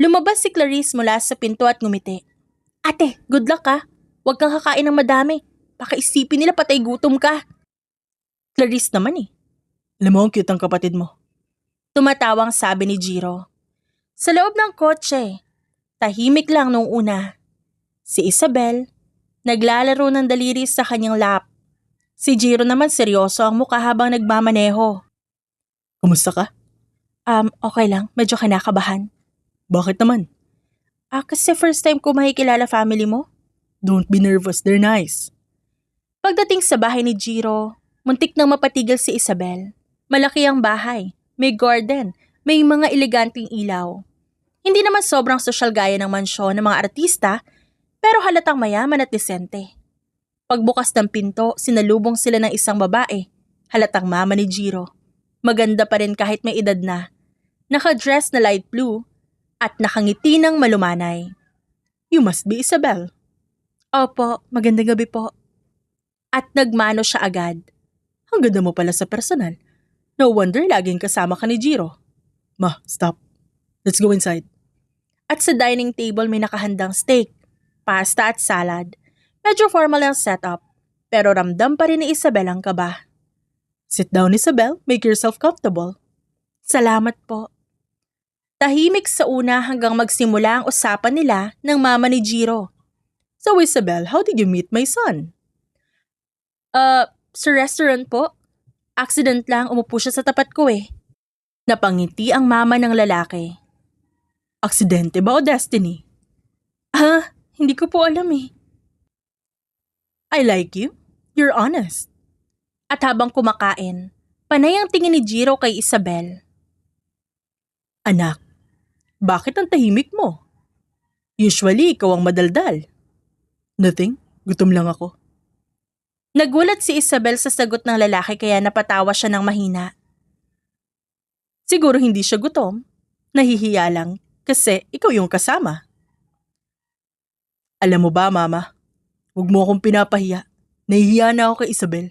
[SPEAKER 1] Lumabas si Clarice mula sa pinto at ngumiti. Ate, good luck ha. Huwag kang kakain ng madami. Baka isipin nila patay gutom ka. Clarice naman eh.
[SPEAKER 2] Alam mo, ang cute ang kapatid mo.
[SPEAKER 1] Tumatawang sabi ni Jiro. Sa loob ng kotse, tahimik lang nung una. Si Isabel, naglalaro ng daliri sa kanyang lap. Si Jiro naman seryoso ang mukha habang nagmamaneho.
[SPEAKER 2] Kumusta ka?
[SPEAKER 1] Okay lang. Medyo kinakabahan.
[SPEAKER 2] Bakit naman?
[SPEAKER 1] Kasi first time ko makikilala family mo.
[SPEAKER 2] Don't be nervous, they're nice.
[SPEAKER 1] Pagdating sa bahay ni Jiro, muntik nang mapatigil si Isabel. Malaki ang bahay, may garden, may mga eleganteng ilaw. Hindi naman sobrang sosyal gaya ng mansyon ng mga artista, pero halatang mayaman at desente. Pagbukas ng pinto, sinalubong sila ng isang babae, halatang mama ni Jiro. Maganda pa rin kahit may edad na. Nakadress na light blue at nakangiti ng malumanay.
[SPEAKER 2] You must be Isabel.
[SPEAKER 1] Opo, magandang gabi po. At nagmano siya agad.
[SPEAKER 2] Ang ganda mo pala sa personal. No wonder laging kasama ka ni Jiro. Ma, stop. Let's go inside.
[SPEAKER 1] At sa dining table may nakahandang steak, pasta at salad. Medyo formal ang setup, pero ramdam pa rin ni Isabel ang kaba.
[SPEAKER 2] Sit down, Isabel. Make yourself comfortable.
[SPEAKER 1] Salamat po. Tahimik sa una hanggang magsimula ang usapan nila ng mama ni Jiro.
[SPEAKER 2] So Isabel, how did you meet my son?
[SPEAKER 1] Sa restaurant po. Accident lang, umupo siya sa tapat ko eh. Napangiti ang mama ng lalaki.
[SPEAKER 2] Aksidente ba o destiny?
[SPEAKER 1] Hindi ko po alam eh.
[SPEAKER 2] I like you. You're honest.
[SPEAKER 1] At habang kumakain, panay ang tingin ni Jiro kay Isabel.
[SPEAKER 2] Anak, bakit ang tahimik mo? Usually, ikaw ang madaldal. Nothing. Gutom lang ako.
[SPEAKER 1] Nagulat si Isabel sa sagot ng lalaki kaya napatawa siya ng mahina.
[SPEAKER 2] Siguro hindi siya gutom. Nahihiya lang kasi ikaw yung kasama. Alam mo ba, Mama? Huwag mo akong pinapahiya. Nahihiya na ako kay Isabel.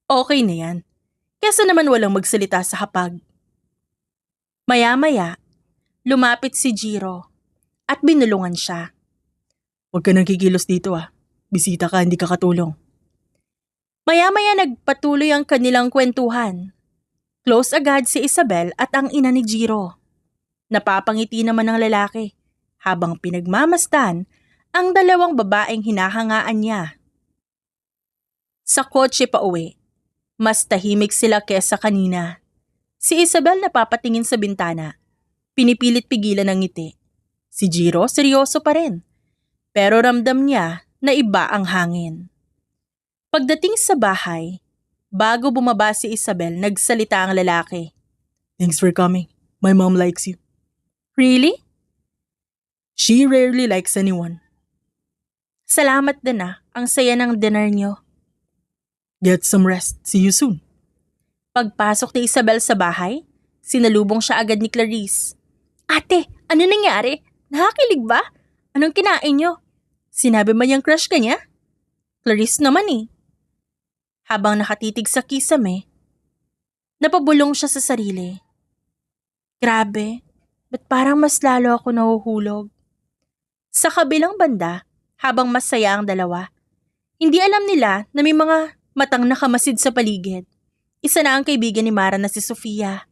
[SPEAKER 1] Okay na yan. Kesa naman walang magsalita sa hapag. Maya-maya, lumapit si Jiro at binulungan siya.
[SPEAKER 2] Huwag ka nang kikilos dito Bisita ka, hindi ka katulong.
[SPEAKER 1] Maya-maya nagpatuloy ang kanilang kwentuhan. Close agad si Isabel at ang ina ni Jiro. Napapangiti naman ng lalaki habang pinagmamastan ang dalawang babaeng hinahangaan niya. Sa kotse pa uwi, mas tahimik sila kesa kanina. Si Isabel napapatingin sa bintana. Pinipilit pigilan ng ngiti. Si Jiro seryoso pa rin. Pero ramdam niya na iba ang hangin. Pagdating sa bahay, bago bumaba si Isabel, nagsalita ang lalaki.
[SPEAKER 2] Thanks for coming. My mom likes you.
[SPEAKER 1] Really?
[SPEAKER 2] She rarely likes anyone.
[SPEAKER 1] Salamat din ang saya ng dinner niyo.
[SPEAKER 2] Get some rest. See you soon.
[SPEAKER 1] Pagpasok ni Isabel sa bahay, sinalubong siya agad ni Clarice. Ate, ano nangyari? Nakakilig ba? Anong kinain niyo? Sinabi man niyang crush ka niya? Clarice naman eh. Habang nakatitig sa kisame, napabulong siya sa sarili. Grabe, ba't parang mas lalo ako nahuhulog? Sa kabilang banda, habang masaya ang dalawa, hindi alam nila na may mga matang nakamasid sa paligid. Isa na ang kaibigan ni Mara na si Sofia.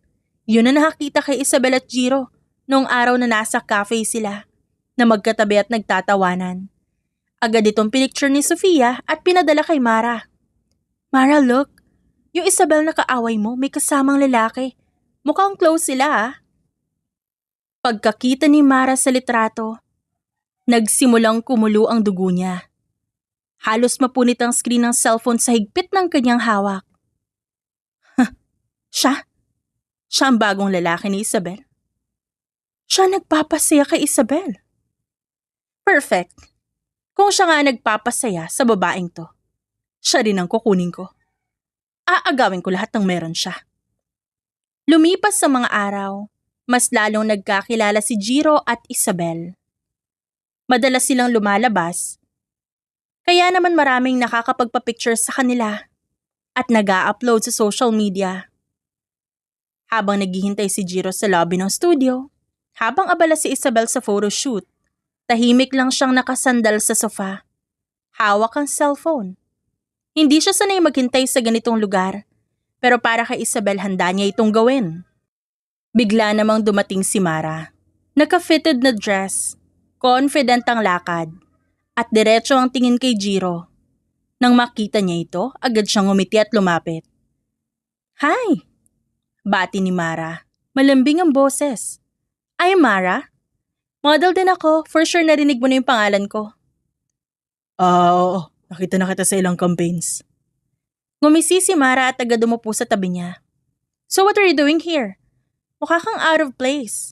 [SPEAKER 1] Yun na nakakita kay Isabel at Jiro noong araw na nasa cafe sila, na magkatabi at nagtatawanan. Agad itong pinicture ni Sofia at pinadala kay Mara. Mara, look. Yung Isabel na kaaway mo, may kasamang lalaki. Mukhang close sila Pagkakita ni Mara sa litrato, nagsimulang kumulo ang dugo niya. Halos mapunit ang screen ng cellphone sa higpit ng kanyang hawak. Siya? Siya ang bagong lalaki ni Isabel? Siya nagpapasaya kay Isabel? Perfect. Kung siya nga nagpapasaya sa babaeng to, siya rin ang kukunin ko. Aagawin ko lahat ng meron siya. Lumipas sa mga araw, mas lalong nagkakilala si Jiro at Isabel. Madalas silang lumalabas, kaya naman maraming nakakapagpa-picture sa kanila at nag-a-upload sa social media. Habang naghihintay si Jiro sa lobby ng studio, habang abala si Isabel sa photoshoot, tahimik lang siyang nakasandal sa sofa. Hawak ang cellphone. Hindi siya sanay maghintay sa ganitong lugar, pero para kay Isabel handa niya itong gawin. Bigla namang dumating si Mara. Naka-fitted na dress, confident ang lakad, at diretso ang tingin kay Jiro. Nang makita niya ito, agad siyang umiti at lumapit. Hi! Bati ni Mara. Malambing ang boses. Ay Mara, model din ako, for sure narinig mo na yung pangalan ko.
[SPEAKER 2] Oo. Nakita na kita sa ilang campaigns.
[SPEAKER 1] Ngumisi si Mara at agad umupo sa tabi niya. So what are you doing here? Mukha kang out of place.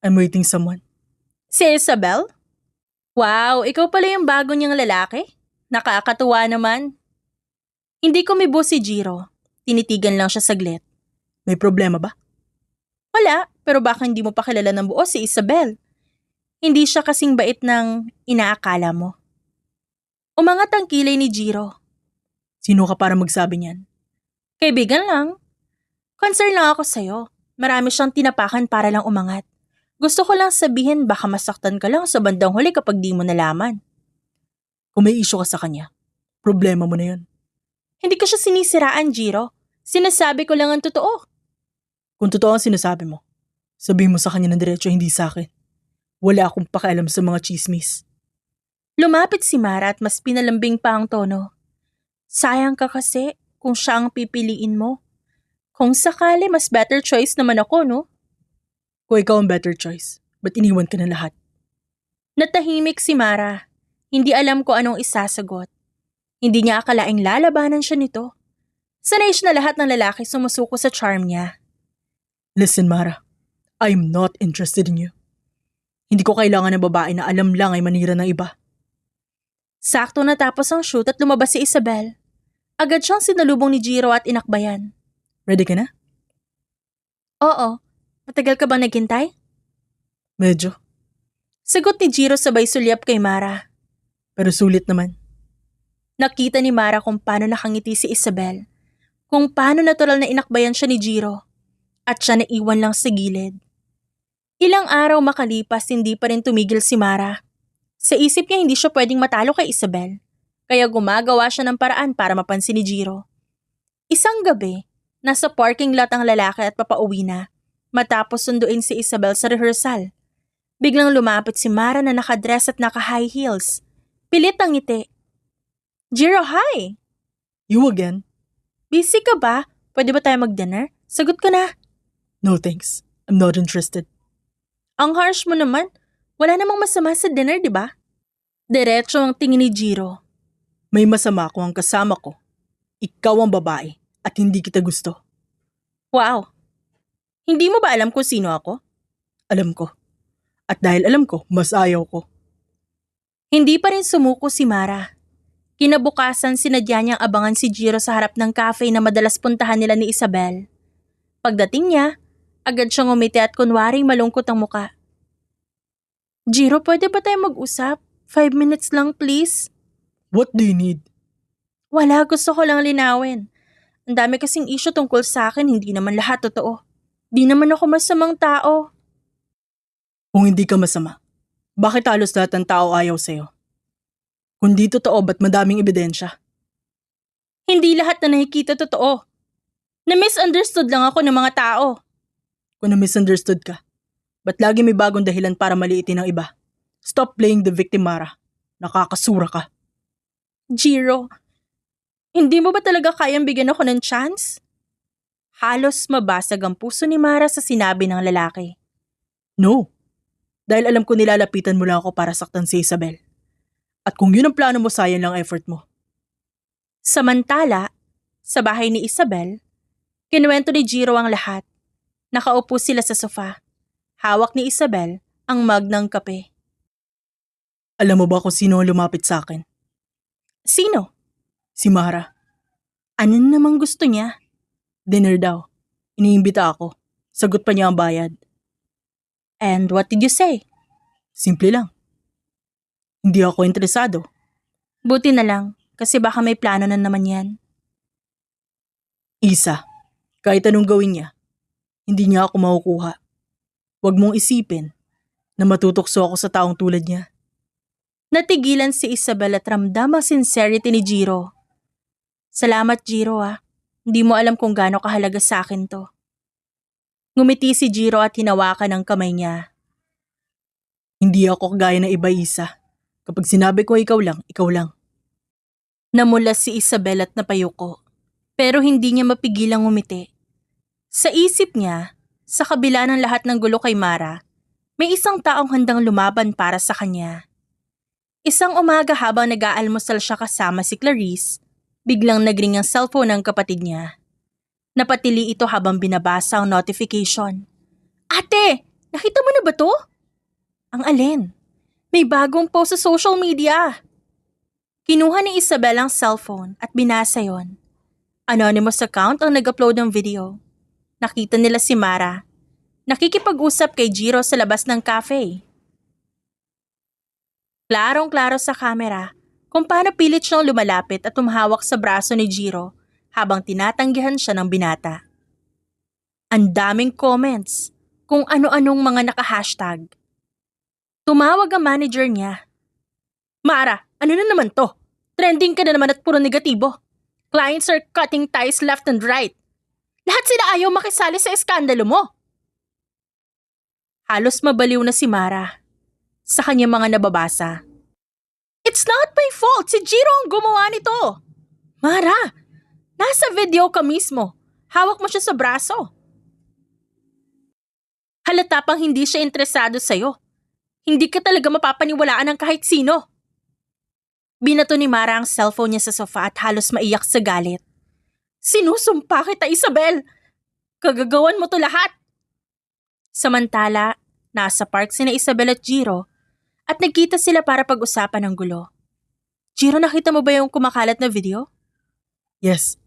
[SPEAKER 2] I'm waiting someone.
[SPEAKER 1] Si Isabel? Wow, ikaw pala yung bago niyang lalaki? Nakakatuwa naman. Hindi kumibo si Jiro. Tinitigan lang siya saglit.
[SPEAKER 2] May problema ba?
[SPEAKER 1] Wala, pero baka hindi mo pa kilala ng buo si Isabel. Hindi siya kasing bait ng inaakala mo. Umangat ang kilay ni Jiro.
[SPEAKER 2] Sino ka para magsabi niyan?
[SPEAKER 1] Kaibigan lang. Concern lang ako sa'yo. Marami siyang tinapakan para lang umangat. Gusto ko lang sabihin baka masaktan ka lang sa bandang huli kapag di mo nalaman.
[SPEAKER 2] Kung may issue ka sa kanya, problema mo na yun.
[SPEAKER 1] Hindi ko siya sinisiraan, Jiro. Sinasabi ko lang ang totoo.
[SPEAKER 2] Kung totoo ang sinasabi mo, sabihin mo sa kanya ng diretso, hindi sa akin. Wala akong pakialam sa mga chismis.
[SPEAKER 1] Lumapit si Mara at mas pinalambing pa ang tono. Sayang ka kasi kung siya ang pipiliin mo. Kung sakali, mas better choice naman ako, no?
[SPEAKER 2] Kung ikaw ang better choice, ba't iniwan ka na lahat?
[SPEAKER 1] Natahimik si Mara. Hindi alam ko anong isasagot. Hindi niya akalaing lalabanan siya nito. Sanay siya na lahat ng lalaki sumusuko sa charm niya.
[SPEAKER 2] Listen, Mara. I'm not interested in you. Hindi ko kailangan ng babae na alam lang ay manira ng iba.
[SPEAKER 1] Sakto natapos ang shoot at lumabas si Isabel. Agad siyang sinalubong ni Jiro at inakbayan.
[SPEAKER 2] Ready ka na?
[SPEAKER 1] Oo. Matagal ka bang naghintay?
[SPEAKER 2] Medyo.
[SPEAKER 1] Sagot ni Jiro sabay sulyap kay Mara.
[SPEAKER 2] Pero sulit naman.
[SPEAKER 1] Nakita ni Mara kung paano nakangiti si Isabel. Kung paano natural na inakbayan siya ni Jiro. At siya naiwan lang sa gilid. Ilang araw makalipas hindi pa rin tumigil si Mara. Sa isip niya hindi siya pwedeng matalo kay Isabel. Kaya gumagawa siya ng paraan para mapansin ni Jiro. Isang gabi, nasa parking lot ang lalaki at papauwi na. Matapos sunduin si Isabel sa rehearsal. Biglang lumapit si Mara na nakadress at naka-high heels. Pilit ang ngiti. Jiro, hi!
[SPEAKER 2] You again?
[SPEAKER 1] Busy ka ba? Pwede ba tayo mag-dinner? Sagot ko na.
[SPEAKER 2] No thanks. I'm not interested.
[SPEAKER 1] Ang harsh mo naman. Wala namang masama sa dinner, di ba? Diretso ang tingin ni Jiro.
[SPEAKER 2] May masama kung ang kasama ko. Ikaw ang babae at hindi kita gusto.
[SPEAKER 1] Wow! Hindi mo ba alam kung sino ako?
[SPEAKER 2] Alam ko. At dahil alam ko, mas ayaw ko.
[SPEAKER 1] Hindi pa rin sumuko si Mara. Kinabukasan sinadya niyang abangan si Jiro sa harap ng cafe na madalas puntahan nila ni Isabel. Pagdating niya, agad siyang umiti at kunwaring malungkot ang muka. Jiro, pwede ba tayo mag-usap? 5 minutes lang please.
[SPEAKER 2] What do you need?
[SPEAKER 1] Wala, gusto ko lang linawin. Ang dami kasing issue tungkol sa akin, hindi naman lahat totoo. Di naman ako masamang tao.
[SPEAKER 2] Kung hindi ka masama, bakit halos lahat ng tao ayaw sa'yo? Kung di totoo, ba't madaming ebidensya?
[SPEAKER 1] Hindi lahat na nakikita totoo. Na-misunderstood lang ako ng mga tao.
[SPEAKER 2] Kung na-misunderstood ka, ba't lagi may bagong dahilan para maliitin ang iba? Stop playing the victim, Mara. Nakakasura ka.
[SPEAKER 1] Jiro, hindi mo ba talaga kayang bigyan ako ng chance? Halos mabasag ang puso ni Mara sa sinabi ng lalaki.
[SPEAKER 2] No. Dahil alam ko nilalapitan mo lang ako para saktan si Isabel. At kung yun ang plano mo, sayang lang effort mo.
[SPEAKER 1] Samantala, sa bahay ni Isabel, kinuwento ni Jiro ang lahat. Nakaupo sila sa sofa. Hawak ni Isabel ang mug ng kape.
[SPEAKER 2] Alam mo ba kung sino ang lumapit sa akin?
[SPEAKER 1] Sino?
[SPEAKER 2] Si Mara.
[SPEAKER 1] Ano namang gusto niya?
[SPEAKER 2] Dinner daw. Iniimbita ako. Sagot pa niya ang bayad.
[SPEAKER 1] And what did you say?
[SPEAKER 2] Simple lang. Hindi ako interesado.
[SPEAKER 1] Buti na lang, kasi baka may plano na naman yan.
[SPEAKER 2] Isa, kahit anong gawin niya, hindi niya ako makukuha. Huwag mong isipin na matutokso ako sa taong tulad niya.
[SPEAKER 1] Natigilan si Isabel at ramdam ang sincerity ni Jiro. Salamat Jiro ah. Hindi mo alam kung gaano kahalaga sa akin to. Ngumiti si Jiro at hinawakan ang kamay niya.
[SPEAKER 2] Hindi ako kagaya ng iba, Isa. Kapag sinabi ko ikaw lang, ikaw lang.
[SPEAKER 1] Namulas si Isabel at napayuko. Pero hindi niya mapigilang ngumiti. Sa isip niya, sa kabila ng lahat ng gulo kay Mara, may isang taong handang lumaban para sa kanya. Isang umaga habang nag-aalmusal siya kasama si Clarice, biglang nagring ang cellphone ng kapatid niya. Napatili ito habang binabasa ang notification. Ate, nakita mo na ba to? Ang alin? May bagong post sa social media. Kinuha ni Isabel ang cellphone at binasa yon. Anonymous account ang nag-upload ng video. Nakita nila si Mara. Nakikipag-usap kay Jiro sa labas ng cafe. Klarong-klaro sa kamera kung paano pilit siyang lumalapit at humahawak sa braso ni Jiro habang tinatanggihan siya ng binata. Ang daming comments kung ano-anong mga naka-hashtag. Tumawag ang manager niya. Mara, ano na naman to? Trending ka na naman at puro negatibo. Clients are cutting ties left and right. Lahat sila ayaw makisali sa eskandalo mo. Halos mabaliw na si Mara sa kanyang mga nababasa. It's not my fault, si Jiro ang gumawa nito. Mara, nasa video ka mismo. Hawak mo siya sa braso. Halata pang hindi siya interesado sa'yo. Hindi ka talaga mapapaniwalaan ng kahit sino. Binato ni Mara ang cellphone niya sa sofa at halos maiyak sa galit. Sinusumpa kita, Isabel. Kagagawan mo to lahat. Samantala, nasa park sina Isabel at Jiro at nagkita sila para pag-usapan ng gulo. Jiro, nakita mo ba yung kumakalat na video?
[SPEAKER 2] Yes.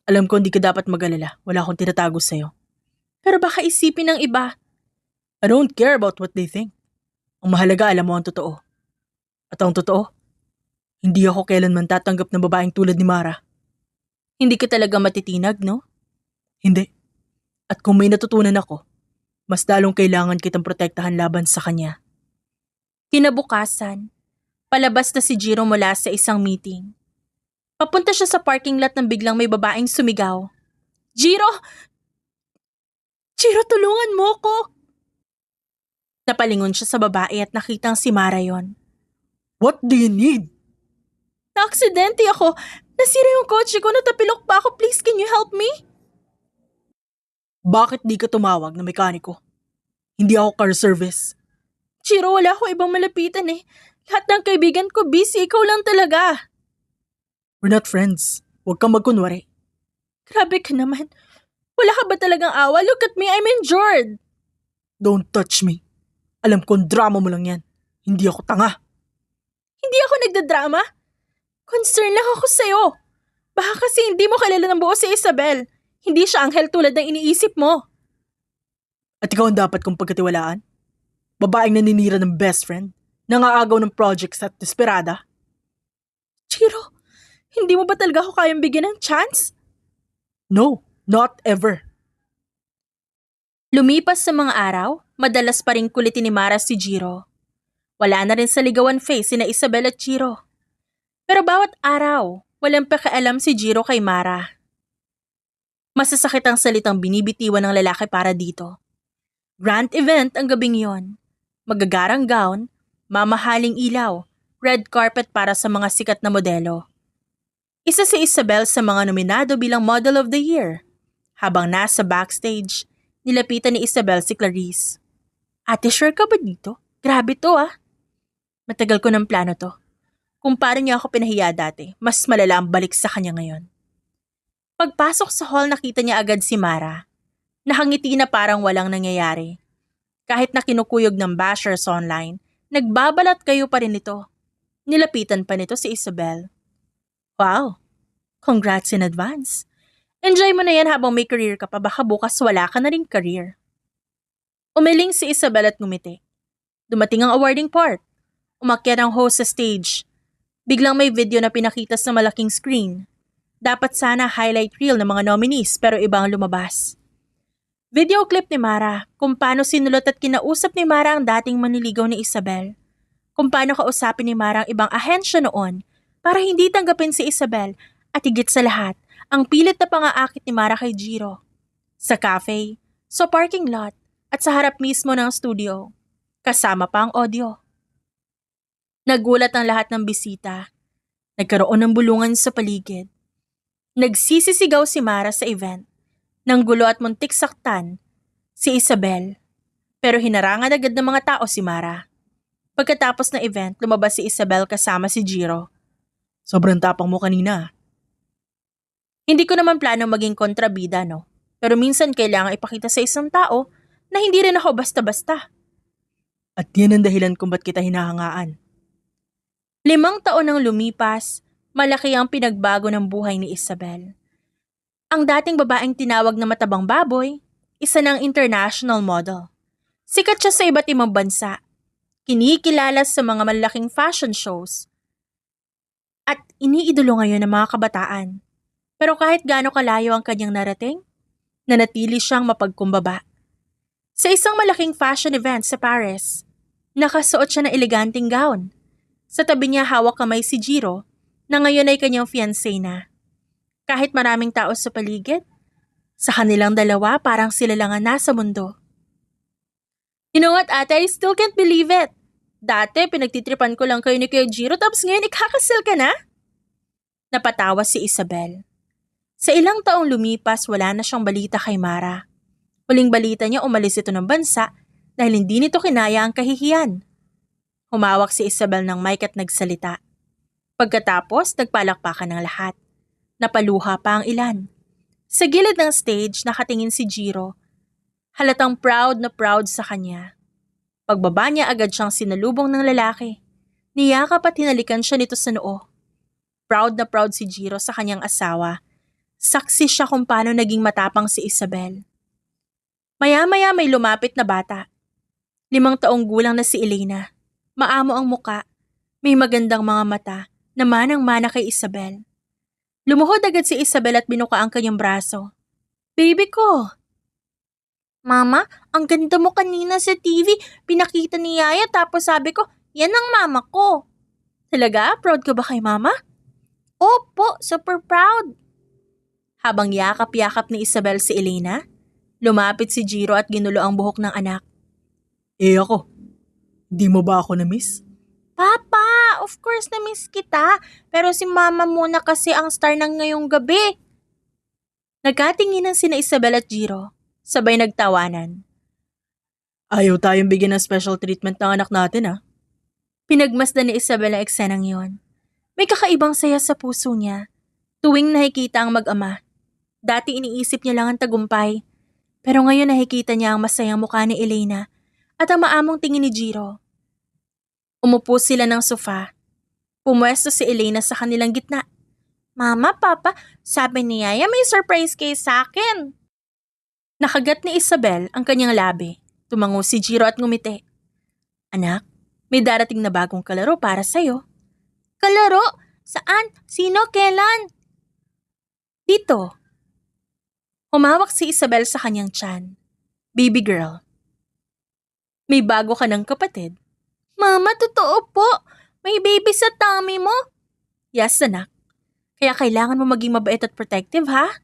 [SPEAKER 2] Alam ko hindi ka dapat mag-alala. Wala akong tinatago sa'yo.
[SPEAKER 1] Pero baka isipin ng iba.
[SPEAKER 2] I don't care about what they think. Ang mahalaga alam mo ang totoo. At ang totoo, hindi ako kailanman tatanggap ng babaeng tulad ni Mara.
[SPEAKER 1] Hindi ka talaga matitinag, no?
[SPEAKER 2] Hindi. At kung may natutunan ako, mas lalong kailangan kitang protektahan laban sa kanya.
[SPEAKER 1] Kinabukasan, palabas na si Jiro mula sa isang meeting. Papunta siya sa parking lot nang biglang may babaeng sumigaw. Jiro! Jiro, tulungan mo ko! Napalingon siya sa babae at nakitang si Mara yon.
[SPEAKER 2] What do you need?
[SPEAKER 1] Na-aksidente ako. Nasira yung kotse ko, natapilok pa ako. Please, can you help me?
[SPEAKER 2] Bakit di ka tumawag na mekaniko? Hindi ako car service.
[SPEAKER 1] Jiro, wala ako ibang malapitan eh. Lahat ng kaibigan ko busy, ikaw lang talaga.
[SPEAKER 2] We're not friends. Huwag kang magkunwari.
[SPEAKER 1] Grabe ka naman. Wala ka ba talagang awa? Look at me, I'm injured.
[SPEAKER 2] Don't touch me. Alam kong drama mo lang yan. Hindi ako tanga.
[SPEAKER 1] Hindi ako nagdadrama. Concern lang ako sa'yo. Baka kasi hindi mo kilala ng buo si Isabel. Hindi siya anghel tulad ng iniisip mo.
[SPEAKER 2] At ikaw ang dapat kong pagkatiwalaan? Babaeng naninira ng best friend? Nangaagaw ng projects at desperada?
[SPEAKER 1] Jiro, hindi mo ba talaga ako kayang bigyan ng chance?
[SPEAKER 2] No, not ever.
[SPEAKER 1] Lumipas sa mga araw, madalas pa rin kulitin ni Mara si Jiro. Wala na rin sa ligawan face sina Isabel at Jiro. Pero bawat araw, walang pakialam si Jiro kay Mara. Masasakit ang salitang binibitiwan ng lalaki para dito. Grand event ang gabing yon. Magagarang gown, mamahaling ilaw, red carpet para sa mga sikat na modelo. Isa si Isabel sa mga nominado bilang Model of the Year. Habang nasa backstage, nilapitan ni Isabel si Clarice. Ate, sure ka ba dito? Grabe to ah. Matagal ko ng plano to. Kung paano niya ako pinahiya dati, mas malala ang balik sa kanya ngayon. Pagpasok sa hall, nakita niya agad si Mara. Nakangiti na parang walang nangyayari. Kahit na kinukuyog ng bashers online, nagbabalat kayo pa rin ito. Nilapitan pa nito si Isabel. Wow, congrats in advance. Enjoy mo na yan habang may career ka pa, baka bukas wala ka na ring career. Umiling si Isabel at ngumiti. Dumating ang awarding part. Umakyat ang host sa stage. Biglang may video na pinakita sa malaking screen. Dapat sana highlight reel ng mga nominees pero ibang lumabas. Video clip ni Mara kung paano sinulot at kinausap ni Mara ang dating manliligaw ni Isabel. Kung paano kausapin ni Mara ang ibang ahensya noon para hindi tanggapin si Isabel at higit sa lahat, ang pilit na pangaakit ni Mara kay Jiro. Sa cafe, sa parking lot at sa harap mismo ng studio. Kasama pa ang audio. Nagulat ang lahat ng bisita. Nagkaroon ng bulungan sa paligid. Nagsisisigaw si Mara sa event. Nang gulo at muntik saktan si Isabel. Pero hinarangan agad ng mga tao si Mara. Pagkatapos ng event, lumabas si Isabel kasama si Jiro.
[SPEAKER 2] Sobrang tapang mo kanina.
[SPEAKER 1] Hindi ko naman plano maging kontrabida, no? Pero minsan kailangan ipakita sa isang tao na hindi rin ako basta-basta.
[SPEAKER 2] At yan ang dahilan kung ba't kita hinahangaan.
[SPEAKER 1] 5 taon nang lumipas, malaki ang pinagbago ng buhay ni Isabel. Ang dating babaeng tinawag na matabang baboy, isa ng international model. Sikat siya sa iba't ibang bansa. Kinikilala sa mga malaking fashion shows. At iniidolo ngayon ng mga kabataan. Pero kahit gaano kalayo ang kanyang narating, nanatili siyang mapagkumbaba. Sa isang malaking fashion event sa Paris, nakasuot siya ng eleganteng gown. Sa tabi niya hawak kamay si Jiro, na ngayon ay kanyang fiancé na. Kahit maraming tao sa paligid, sa kanilang dalawa parang sila lang ang nasa mundo. You know what, ate? I still can't believe it. Dati, pinagtitripan ko lang kayo ni Kuya Jiro, tapos ngayon ikakasal ka na? Napatawa si Isabel. Sa ilang taong lumipas, wala na siyang balita kay Mara. Huling balita niya, umalis ito ng bansa dahil hindi nito kinaya ang kahihiyan. Humawak si Isabel ng mic at nagsalita. Pagkatapos, nagpalakpakan ng lahat. Napaluha pa ang ilan. Sa gilid ng stage, nakatingin si Jiro. Halatang proud na proud sa kanya. Pagbaba niya, agad siyang sinalubong ng lalaki. Niyakap at hinalikan siya nito sa noo. Proud na proud si Jiro sa kanyang asawa. Saksi siya kung paano naging matapang si Isabel. Maya-maya may lumapit na bata. 5 taong gulang na si Elena. Maamo ang muka. May magandang mga mata na manang-mana kay Isabel. Lumuhod agad si Isabel at binuka ang kanyang braso. Baby ko! Mama, ang ganda mo kanina sa TV. Pinakita ni Yaya tapos sabi ko, yan ang mama ko. Talaga? Proud ka ba kay mama? Opo, super proud. Habang yakap-yakap ni Isabel si Elena, lumapit si Jiro at ginulo ang buhok ng anak.
[SPEAKER 2] Ako, di mo ba ako na-miss?
[SPEAKER 1] Papa, of course na-miss kita. Pero si mama muna kasi ang star ng ngayong gabi. Nagkatinginan sina Isabel at Jiro, sabay nagtawanan.
[SPEAKER 2] Ayaw tayong bigyan ng special treatment ng anak natin
[SPEAKER 1] Pinagmasdan ni Isabel ang eksenang yon. May kakaibang saya sa puso niya. Tuwing nakikita ang mag-ama. Dati iniisip niya lang ang tagumpay. Pero ngayon nakikita niya ang masayang mukha ni Elena at ang maamong tingin ni Jiro. Umupo sila ng sofa. Pumwesto si Elena sa kanilang gitna. Mama, Papa, sabi ni Yaya may surprise kayo sa akin. Nakagat ni Isabel ang kanyang labi. Tumango si Jiro at ngumiti. Anak, may darating na bagong kalaro para sa'yo. Kalaro? Saan? Sino? Kailan? Dito. Humawak si Isabel sa kanyang tiyan. Baby girl. May bago ka ng kapatid. Mama, totoo po. May baby sa tummy mo. Yes, anak. Kaya kailangan mo maging mabait at protective, ha?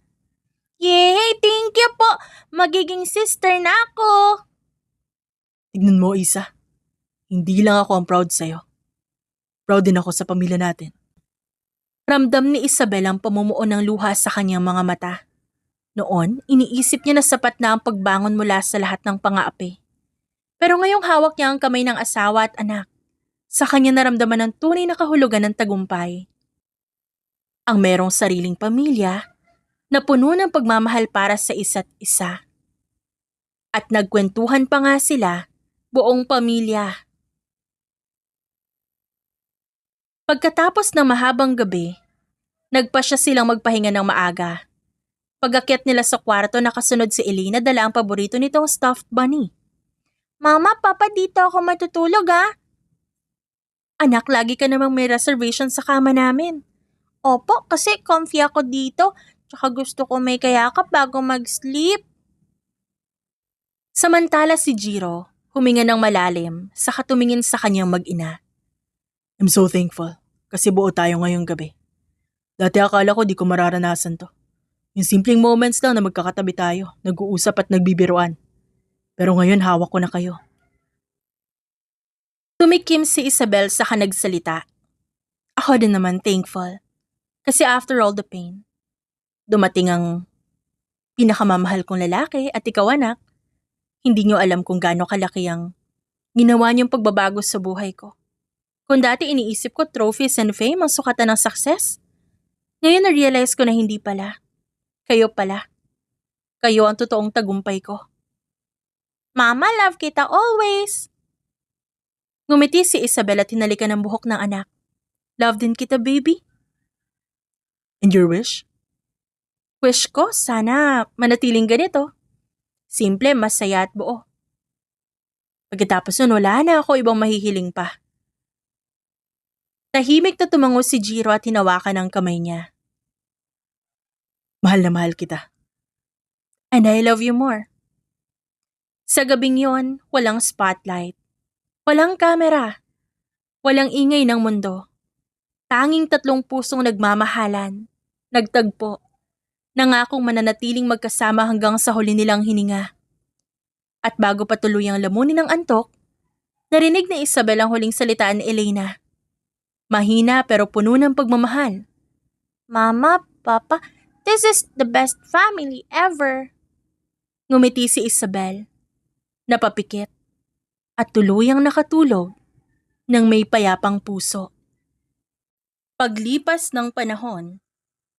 [SPEAKER 1] Yay! Thank you po. Magiging sister na ako.
[SPEAKER 2] Tignan mo, Isa. Hindi lang ako ang proud sa'yo. Proud din ako sa pamilya natin.
[SPEAKER 1] Ramdam ni Isabel ang pamumuo ng luha sa kanyang mga mata. Noon, iniisip niya na sapat na ang pagbangon mula sa lahat ng pang-aapi. Pero ngayong hawak niya ang kamay ng asawa at anak. Sa kanya naramdaman ang tunay na kahulugan ng tagumpay. Ang merong sariling pamilya na puno ng pagmamahal para sa isa't isa. At nagkwentuhan pa nga sila, buong pamilya. Pagkatapos ng mahabang gabi, nagpasya silang magpahinga ng maaga. Pag-akyat nila sa kwarto, nakasunod si Elena dala ang paborito nitong stuffed bunny. Mama, Papa, dito ako matutulog Anak, lagi ka namang may reservation sa kama namin. Opo, kasi comfy ako dito. Tsaka gusto ko may kayakap bago mag-sleep. Samantala si Jiro, huminga ng malalim, saka tumingin sa kanyang mag-ina.
[SPEAKER 2] I'm so thankful kasi buo tayo ngayong gabi. Dati akala ko di ko mararanasan to. Yung simpleng moments lang na magkakatabi tayo, nag-uusap at nagbibiruan. Pero ngayon hawak ko na kayo.
[SPEAKER 1] Tumikim si Isabel saka nagsalita. Ako din naman thankful. Kasi after all the pain, dumating ang pinakamamahal kong lalaki at ikaw anak, hindi nyo alam kung gaano kalaki ang Ginawa niyong pagbabago sa buhay ko. Kung dati iniisip ko trophies and fame ang sukatan ng success, ngayon na-realize ko na hindi pala. Kayo pala. Kayo ang totoong tagumpay ko. Mama, love kita always! Ngumiti si Isabel at hinalikan ng buhok ng anak. Love din kita, baby.
[SPEAKER 2] And your wish?
[SPEAKER 1] Wish ko, sana manatiling ganito. Simple, masaya at buo. Pagkatapos nun, wala na ako ibang mahihiling pa. Tahimik na tumango si Jiro at hinawakan ang kamay niya.
[SPEAKER 2] Mahal na mahal kita.
[SPEAKER 1] And I love you more. Sa gabing yon, walang spotlight. Walang kamera. Walang ingay ng mundo. Tanging tatlong pusong nagmamahalan, nagtagpo, nangakong mananatiling magkasama hanggang sa huli nilang hininga. At bago pa tuluyang lamunin ng antok, narinig ni Isabel ang huling salitaan ni Elena. Mahina pero puno ng pagmamahal. Mama, Papa, this is the best family ever. Ngumiti si Isabel, napapikit, at tuluyang nakatulog ng may payapang puso. Paglipas ng panahon,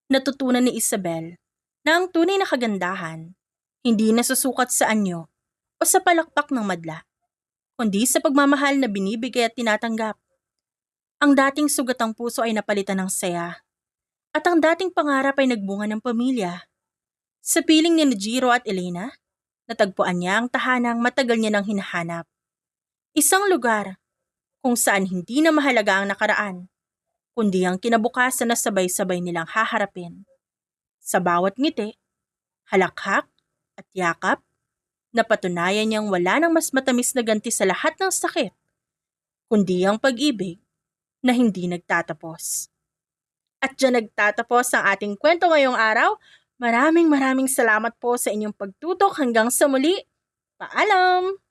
[SPEAKER 1] natutunan ni Isabel na ang tunay na kagandahan hindi nasusukat sa anyo o sa palakpak ng madla, kundi sa pagmamahal na binibigay at tinatanggap. Ang dating sugatang puso ay napalitan ng saya, at ang dating pangarap ay nagbunga ng pamilya. Sa piling ni Jiro at Elena, natagpuan niya ang tahanang matagal niya nang hinahanap. Isang lugar kung saan hindi na mahalaga ang nakaraan, kundi ang kinabukasan na sabay-sabay nilang haharapin. Sa bawat ngiti, halakhak at yakap, napatunayan niyang wala nang mas matamis na ganti sa lahat ng sakit, kundi ang pag-ibig na hindi nagtatapos. At dyan nagtatapos ang ating kwento ngayong araw. Maraming salamat po sa inyong pagtutok hanggang sa muli. Paalam!